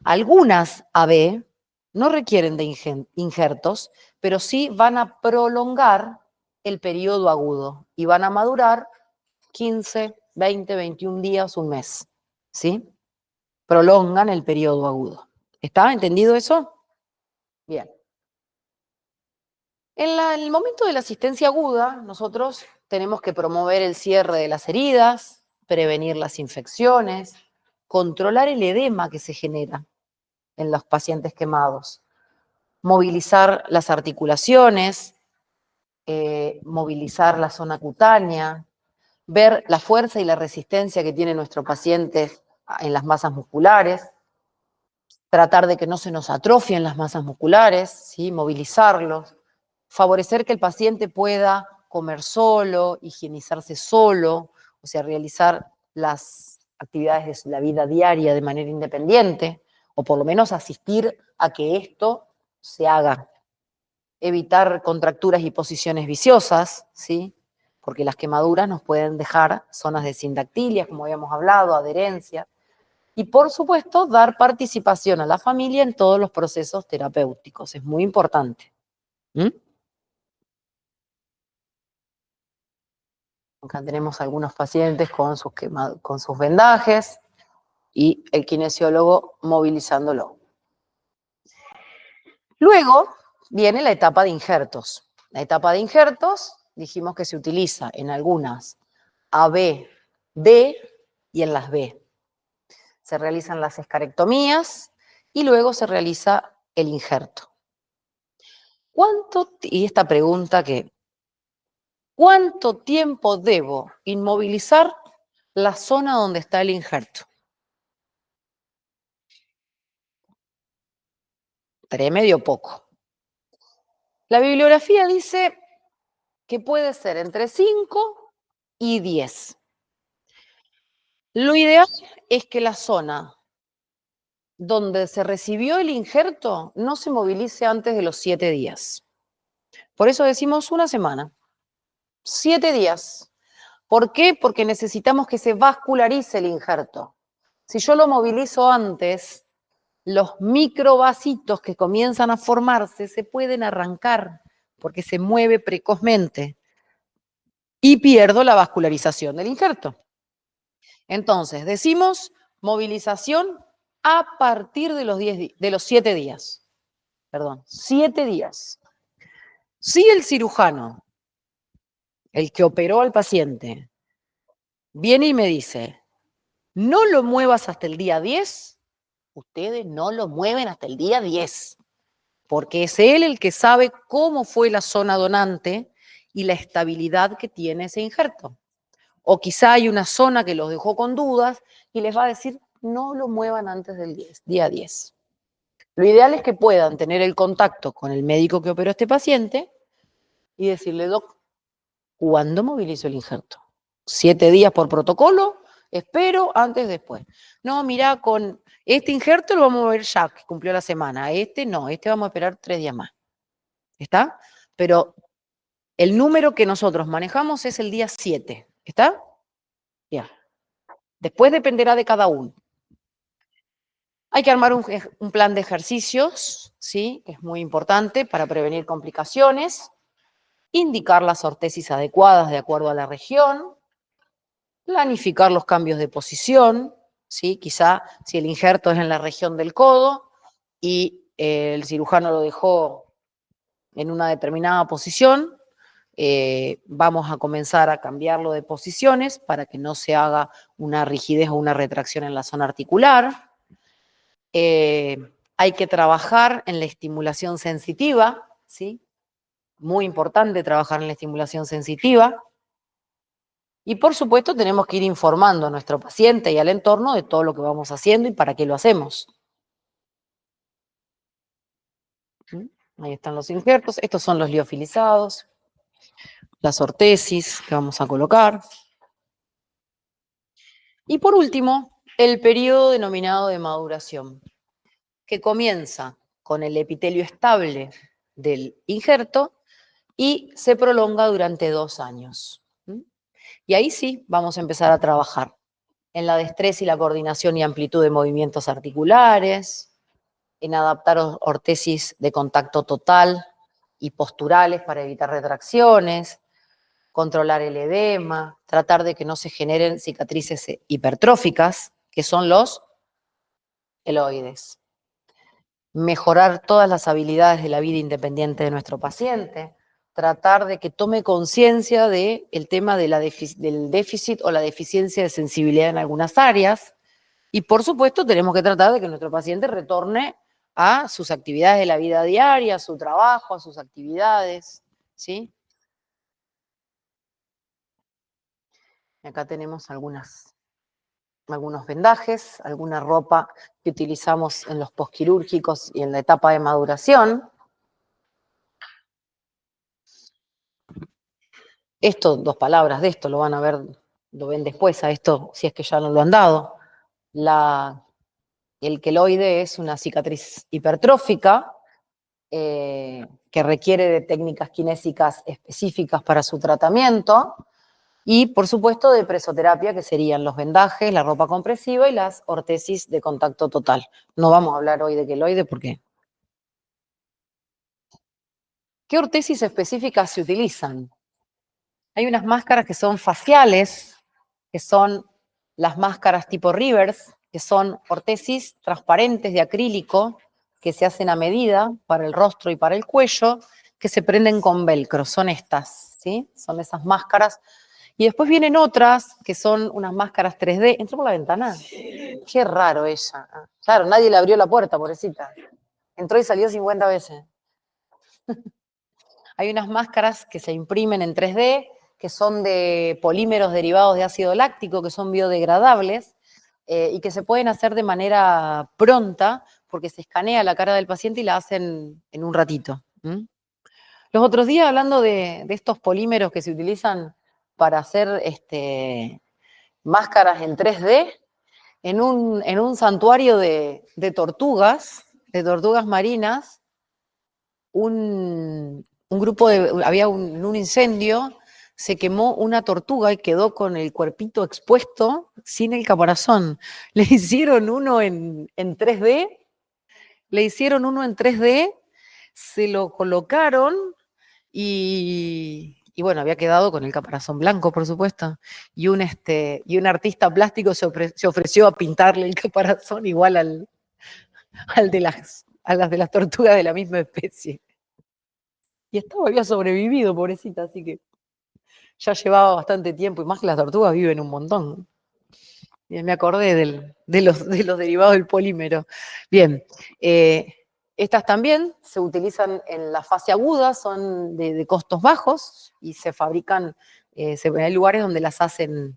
Algunas AB no requieren de injertos, pero sí van a prolongar el periodo agudo y van a madurar 15, 20, 21 días, un mes, ¿sí? Prolongan el periodo agudo. ¿Está entendido eso? Bien. En el momento de la asistencia aguda, nosotros tenemos que promover el cierre de las heridas, prevenir las infecciones, controlar el edema que se genera en los pacientes quemados, movilizar las articulaciones, movilizar la zona cutánea, ver la fuerza y la resistencia que tiene nuestro paciente en las masas musculares, tratar de que no se nos atrofien las masas musculares, ¿sí? Movilizarlos, favorecer que el paciente pueda comer solo, higienizarse solo, o sea, realizar las actividades de la vida diaria de manera independiente, o por lo menos asistir a que esto se haga. Evitar contracturas y posiciones viciosas, ¿sí? Porque las quemaduras nos pueden dejar zonas de sindactilia, como habíamos hablado, adherencia. Y por supuesto, dar participación a la familia en todos los procesos terapéuticos. Es muy importante. ¿Mm? Acá tenemos algunos pacientes con sus vendajes y el kinesiólogo movilizándolo. Luego viene la etapa de injertos. La etapa de injertos dijimos que se utiliza en algunas AB, D y en las B. Se realizan las escarectomías y luego se realiza el injerto. Y esta pregunta ¿cuánto tiempo debo inmovilizar la zona donde está el injerto? 3 medio poco. La bibliografía dice que puede ser entre 5 y 10. Lo ideal es que la zona donde se recibió el injerto no se movilice antes de los 7 días. Por eso decimos una semana. 7 días. ¿Por qué? Porque necesitamos que se vascularice el injerto. Si yo lo movilizo antes, los microvasitos que comienzan a formarse se pueden arrancar porque se mueve precozmente y pierdo la vascularización del injerto. Entonces, decimos movilización a partir de los 7 días. Perdón, 7 días. Si el cirujano, el que operó al paciente, viene y me dice, no lo muevas hasta el día 10, ustedes no lo mueven hasta el día 10, porque es él el que sabe cómo fue la zona donante y la estabilidad que tiene ese injerto. O quizá hay una zona que los dejó con dudas y les va a decir, no lo muevan antes del día 10. Lo ideal es que puedan tener el contacto con el médico que operó a este paciente y decirle, doc, ¿cuándo movilizo el injerto? 7 días por protocolo, espero, antes, después. No, mirá, con este injerto lo vamos a mover ya, que cumplió la semana. Este no, este vamos a esperar 3 días más. ¿Está? Pero el número que nosotros manejamos es el día 7. ¿Está? Ya. Después dependerá de cada uno. Hay que armar un plan de ejercicios, ¿sí? Que es muy importante para prevenir complicaciones. Indicar las ortesis adecuadas de acuerdo a la región. Planificar los cambios de posición, ¿sí? Quizá si el injerto es en la región del codo y el cirujano lo dejó en una determinada posición, vamos a comenzar a cambiarlo de posiciones para que no se haga una rigidez o una retracción en la zona articular. Hay que trabajar en la estimulación sensitiva, ¿sí? Muy importante trabajar en la estimulación sensitiva. Y por supuesto tenemos que ir informando a nuestro paciente y al entorno de todo lo que vamos haciendo y para qué lo hacemos. Ahí están los injertos. Estos son los liofilizados, las ortesis que vamos a colocar. Y por último, el periodo denominado de maduración, que comienza con el epitelio estable del injerto y se prolonga durante 2 años. Y ahí sí vamos a empezar a trabajar en la destreza y la coordinación y amplitud de movimientos articulares, en adaptar ortesis de contacto total y posturales para evitar retracciones, controlar el edema, tratar de que no se generen cicatrices hipertróficas, que son los queloides. Mejorar todas las habilidades de la vida independiente de nuestro paciente, tratar de que tome conciencia del tema de del déficit o la deficiencia de sensibilidad en algunas áreas. Y por supuesto tenemos que tratar de que nuestro paciente retorne a sus actividades de la vida diaria, a su trabajo, a sus actividades, ¿sí? Acá tenemos algunos vendajes, alguna ropa que utilizamos en los posquirúrgicos y en la etapa de maduración. Esto, 2 palabras de esto, lo van a ver, lo ven después a esto, si es que ya no lo han dado. El queloide es una cicatriz hipertrófica, que requiere de técnicas kinésicas específicas para su tratamiento, y por supuesto de presoterapia, que serían los vendajes, la ropa compresiva y las ortesis de contacto total. No vamos a hablar hoy de queloide porque... ¿Qué ortesis específicas se utilizan? Hay unas máscaras que son faciales, que son las máscaras tipo Rivers, que son ortesis transparentes de acrílico que se hacen a medida para el rostro y para el cuello, que se prenden con velcro. Son estas, ¿sí? Son esas máscaras. Y después vienen otras que son unas máscaras 3D. ¿Entró por la ventana? Qué raro ella. Claro, nadie le abrió la puerta, pobrecita. Entró y salió 50 veces. Hay unas máscaras que se imprimen en 3D, que son de polímeros derivados de ácido láctico, que son biodegradables y que se pueden hacer de manera pronta, porque se escanea la cara del paciente y la hacen en un ratito. Los otros días, hablando de estos polímeros que se utilizan para hacer máscaras en 3D, en un santuario de tortugas marinas, un grupo había un incendio, se quemó una tortuga y quedó con el cuerpito expuesto sin el caparazón. Le hicieron uno en 3D, se lo colocaron y bueno, había quedado con el caparazón blanco, por supuesto, y un artista plástico se ofreció a pintarle el caparazón igual a las de las tortugas de la misma especie. Y había sobrevivido, pobrecita, así que ya llevaba bastante tiempo, y más que las tortugas viven un montón. Bien, me acordé de los derivados del polímero. Bien, estas también se utilizan en la fase aguda, son de costos bajos y se fabrican, hay lugares donde las hacen,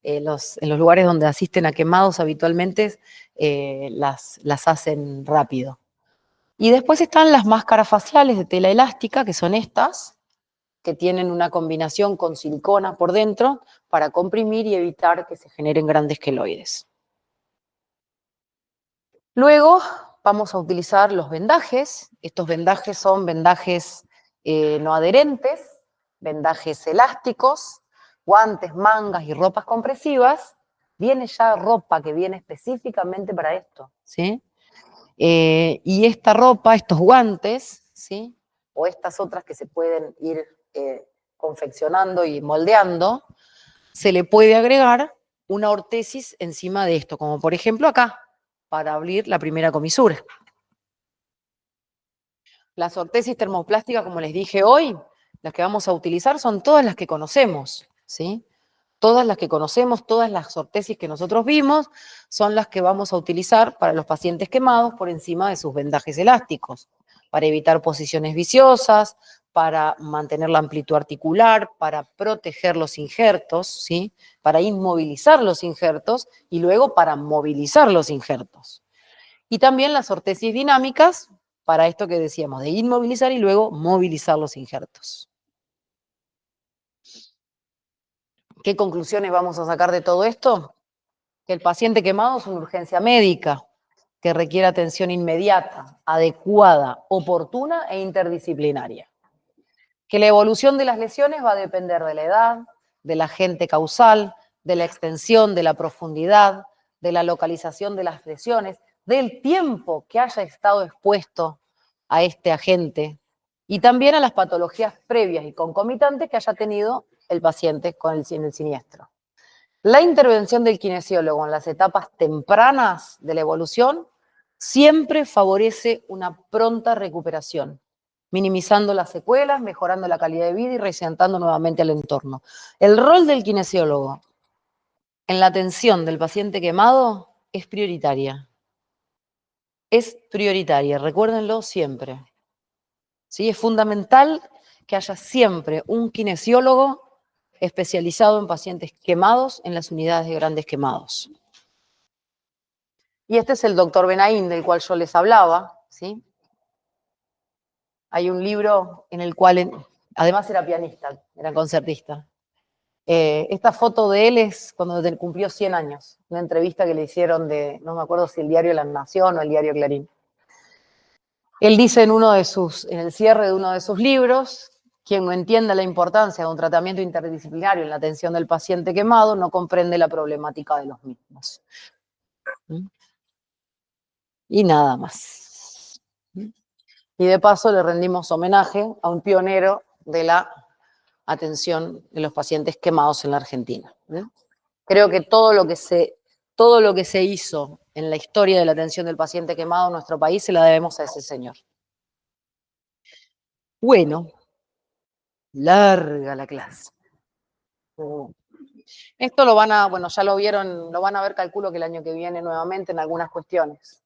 en los lugares donde asisten a quemados habitualmente, las hacen rápido. Y después están las máscaras faciales de tela elástica, que son estas, que tienen una combinación con silicona por dentro para comprimir y evitar que se generen grandes queloides. Luego vamos a utilizar los vendajes. Estos vendajes son vendajes no adherentes, vendajes elásticos, guantes, mangas y ropas compresivas. Viene ya ropa que viene específicamente para esto, ¿sí? Y esta ropa, estos guantes, ¿sí? O estas otras que se pueden ir confeccionando y moldeando, se le puede agregar una ortesis encima de esto, como por ejemplo acá, para abrir la primera comisura. Las ortesis termoplásticas, como les dije hoy, las que vamos a utilizar son todas las que conocemos, ¿sí? Todas las que conocemos, todas las ortesis que nosotros vimos, son las que vamos a utilizar para los pacientes quemados por encima de sus vendajes elásticos, para evitar posiciones viciosas, para mantener la amplitud articular, para proteger los injertos, ¿sí? Para inmovilizar los injertos y luego para movilizar los injertos. Y también las ortesis dinámicas, para esto que decíamos, de inmovilizar y luego movilizar los injertos. ¿Qué conclusiones vamos a sacar de todo esto? Que el paciente quemado es una urgencia médica que requiere atención inmediata, adecuada, oportuna e interdisciplinaria. Que la evolución de las lesiones va a depender de la edad, del agente causal, de la extensión, de la profundidad, de la localización de las lesiones, del tiempo que haya estado expuesto a este agente y también a las patologías previas y concomitantes que haya tenido el paciente en el siniestro. La intervención del kinesiólogo en las etapas tempranas de la evolución siempre favorece una pronta recuperación, minimizando las secuelas, mejorando la calidad de vida y reasentando nuevamente al entorno. El rol del kinesiólogo en la atención del paciente quemado es prioritaria. Es prioritaria, recuérdenlo siempre. ¿Sí? Es fundamental que haya siempre un kinesiólogo especializado en pacientes quemados en las unidades de grandes quemados. Y este es el doctor Benaim, del cual yo les hablaba, ¿sí? Hay un libro en el cual, además era pianista, era concertista. Esta foto de él es cuando cumplió 100 años, una entrevista que le hicieron no me acuerdo si el diario La Nación o el diario Clarín. Él dice en el cierre de uno de sus libros, quien no entienda la importancia de un tratamiento interdisciplinario en la atención del paciente quemado no comprende la problemática de los mismos. Y nada más. Y de paso le rendimos homenaje a un pionero de la atención de los pacientes quemados en la Argentina. Creo que todo lo que se hizo en la historia de la atención del paciente quemado en nuestro país se la debemos a ese señor. Bueno, larga la clase. Esto lo van a, bueno, ya lo vieron, lo van a ver, calculo que el año que viene nuevamente en algunas cuestiones.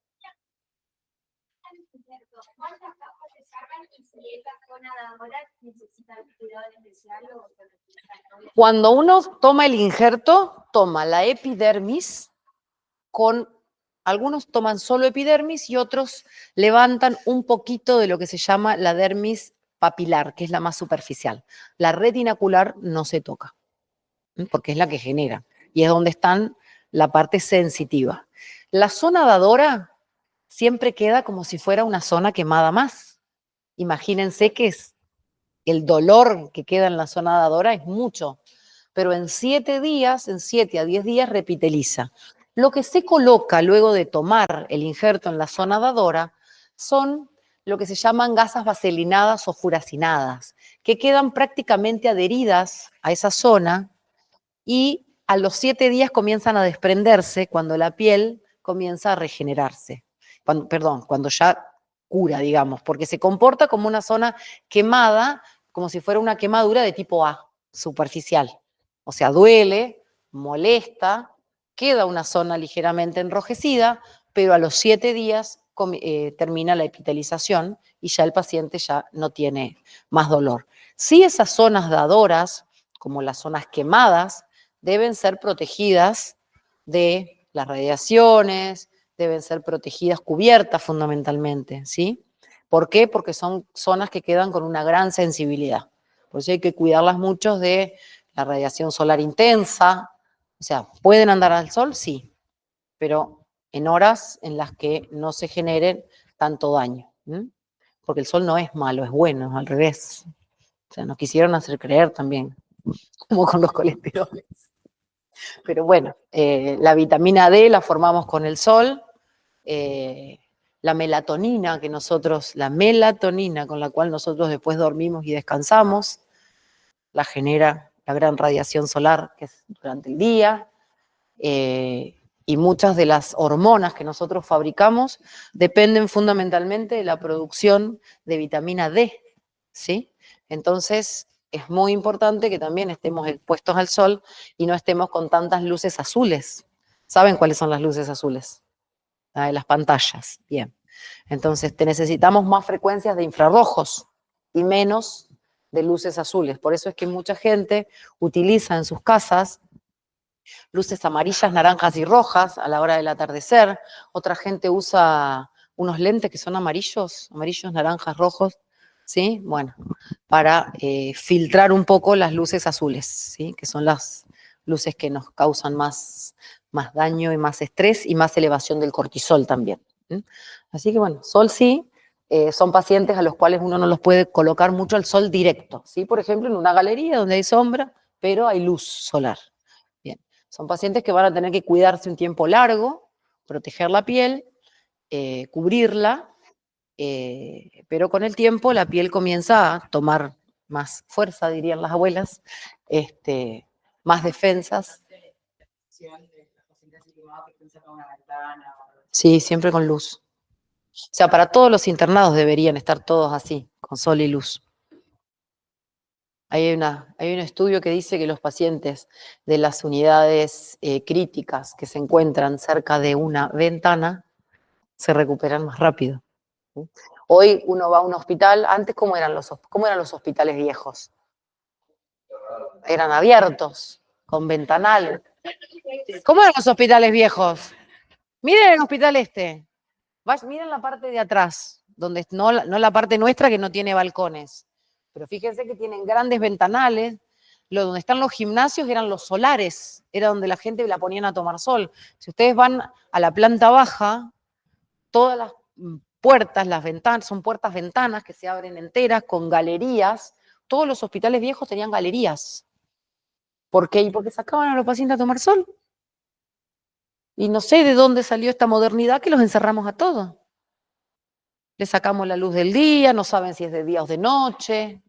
¿Cuántas capas se sacan y si esta zona dadora necesita cuidado especial o se necesita? Cuando uno toma el injerto, toma la epidermis algunos toman solo epidermis y otros levantan un poquito de lo que se llama la dermis papilar, que es la más superficial. La retinacular no se toca, porque es la que genera y es donde están la parte sensitiva. La zona dadora siempre queda como si fuera una zona quemada más. Imagínense que el dolor que queda en la zona dadora es mucho, pero en 7 días, en 7 a 10 días repiteliza. Lo que se coloca luego de tomar el injerto en la zona dadora son lo que se llaman gasas vaselinadas o furacinadas, que quedan prácticamente adheridas a esa zona y a los 7 días comienzan a desprenderse cuando la piel comienza a regenerarse. Cuando ya cura, digamos, porque se comporta como una zona quemada, como si fuera una quemadura de tipo A, superficial. O sea, duele, molesta, queda una zona ligeramente enrojecida, pero a los 7 días termina la epitelización y ya el paciente ya no tiene más dolor. Sí, esas zonas dadoras, como las zonas quemadas, deben ser protegidas de las radiaciones, deben ser protegidas, cubiertas fundamentalmente, ¿sí? ¿Por qué? Porque son zonas que quedan con una gran sensibilidad. Por eso hay que cuidarlas mucho de la radiación solar intensa. O sea, ¿pueden andar al sol? Sí, pero en horas en las que no se genere tanto daño. Porque el sol no es malo, es bueno, es al revés. O sea, nos quisieron hacer creer también, como con los colesteroles. Pero bueno, la vitamina D la formamos con el sol, la melatonina con la cual nosotros después dormimos y descansamos, la genera la gran radiación solar que es durante el día, y muchas de las hormonas que nosotros fabricamos dependen fundamentalmente de la producción de vitamina D, ¿sí? Entonces, es muy importante que también estemos expuestos al sol y no estemos con tantas luces azules. ¿Saben cuáles son las luces azules? La de las pantallas. Bien. Entonces, necesitamos más frecuencias de infrarrojos y menos de luces azules. Por eso es que mucha gente utiliza en sus casas luces amarillas, naranjas y rojas a la hora del atardecer. Otra gente usa unos lentes que son amarillos, naranjas, rojos, ¿sí? Bueno, para filtrar un poco las luces azules, ¿sí? Que son las luces que nos causan más daño y más estrés y más elevación del cortisol también. Así que bueno, sol sí, son pacientes a los cuales uno no los puede colocar mucho al sol directo, ¿sí? Por ejemplo, en una galería donde hay sombra, pero hay luz solar. Bien, son pacientes que van a tener que cuidarse un tiempo largo, proteger la piel, cubrirla, pero con el tiempo la piel comienza a tomar más fuerza, dirían las abuelas, más defensas. Sí, siempre con luz. O sea, para todos los internados deberían estar todos así, con sol y luz. Hay un estudio que dice que los pacientes de las unidades críticas que se encuentran cerca de una ventana se recuperan más rápido. Hoy uno va a un hospital, antes ¿cómo eran los hospitales viejos? Eran abiertos, con ventanales. ¿Cómo eran los hospitales viejos? Miren el hospital este. Miren la parte de atrás, donde no la parte nuestra que no tiene balcones. Pero fíjense que tienen grandes ventanales. Donde están los gimnasios eran los solares, era donde la gente la ponían a tomar sol. Si ustedes van a la planta baja, todas las puertas, las ventanas, son puertas-ventanas que se abren enteras con galerías. Todos los hospitales viejos tenían galerías. ¿Por qué? Y porque sacaban a los pacientes a tomar sol. Y no sé de dónde salió esta modernidad que los encerramos a todos. Le sacamos la luz del día, no saben si es de día o de noche.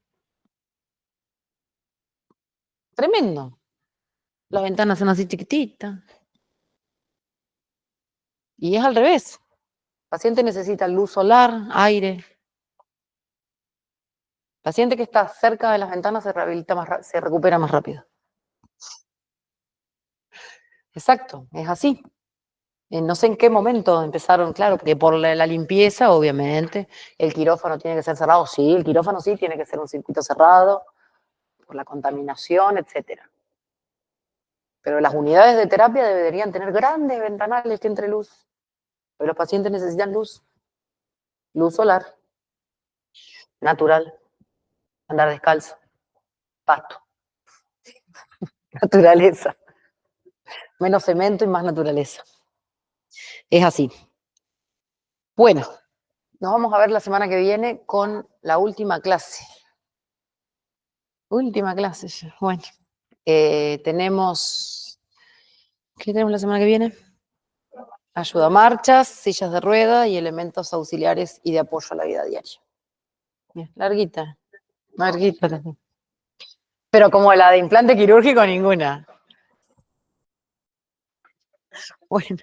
Tremendo. Las ventanas son así chiquititas. Y es al revés. El paciente necesita luz solar, aire. El paciente que está cerca de las ventanas se rehabilita se recupera más rápido. Exacto, es así. No sé en qué momento empezaron, claro, porque por la limpieza, obviamente, el quirófano tiene que ser cerrado, sí, el quirófano sí tiene que ser un circuito cerrado, por la contaminación, etcétera. Pero las unidades de terapia deberían tener grandes ventanales que entre luz, porque los pacientes necesitan luz, luz solar, natural, andar descalzo, pasto, naturaleza, menos cemento y más naturaleza. Es así. Bueno, nos vamos a ver la semana que viene con la última clase. Última clase ya. Bueno, tenemos... ¿Qué tenemos la semana que viene? Ayuda a marchas, sillas de rueda y elementos auxiliares y de apoyo a la vida diaria. Bien, larguita. Larguita también. Pero como la de implante quirúrgico, ninguna. Bueno.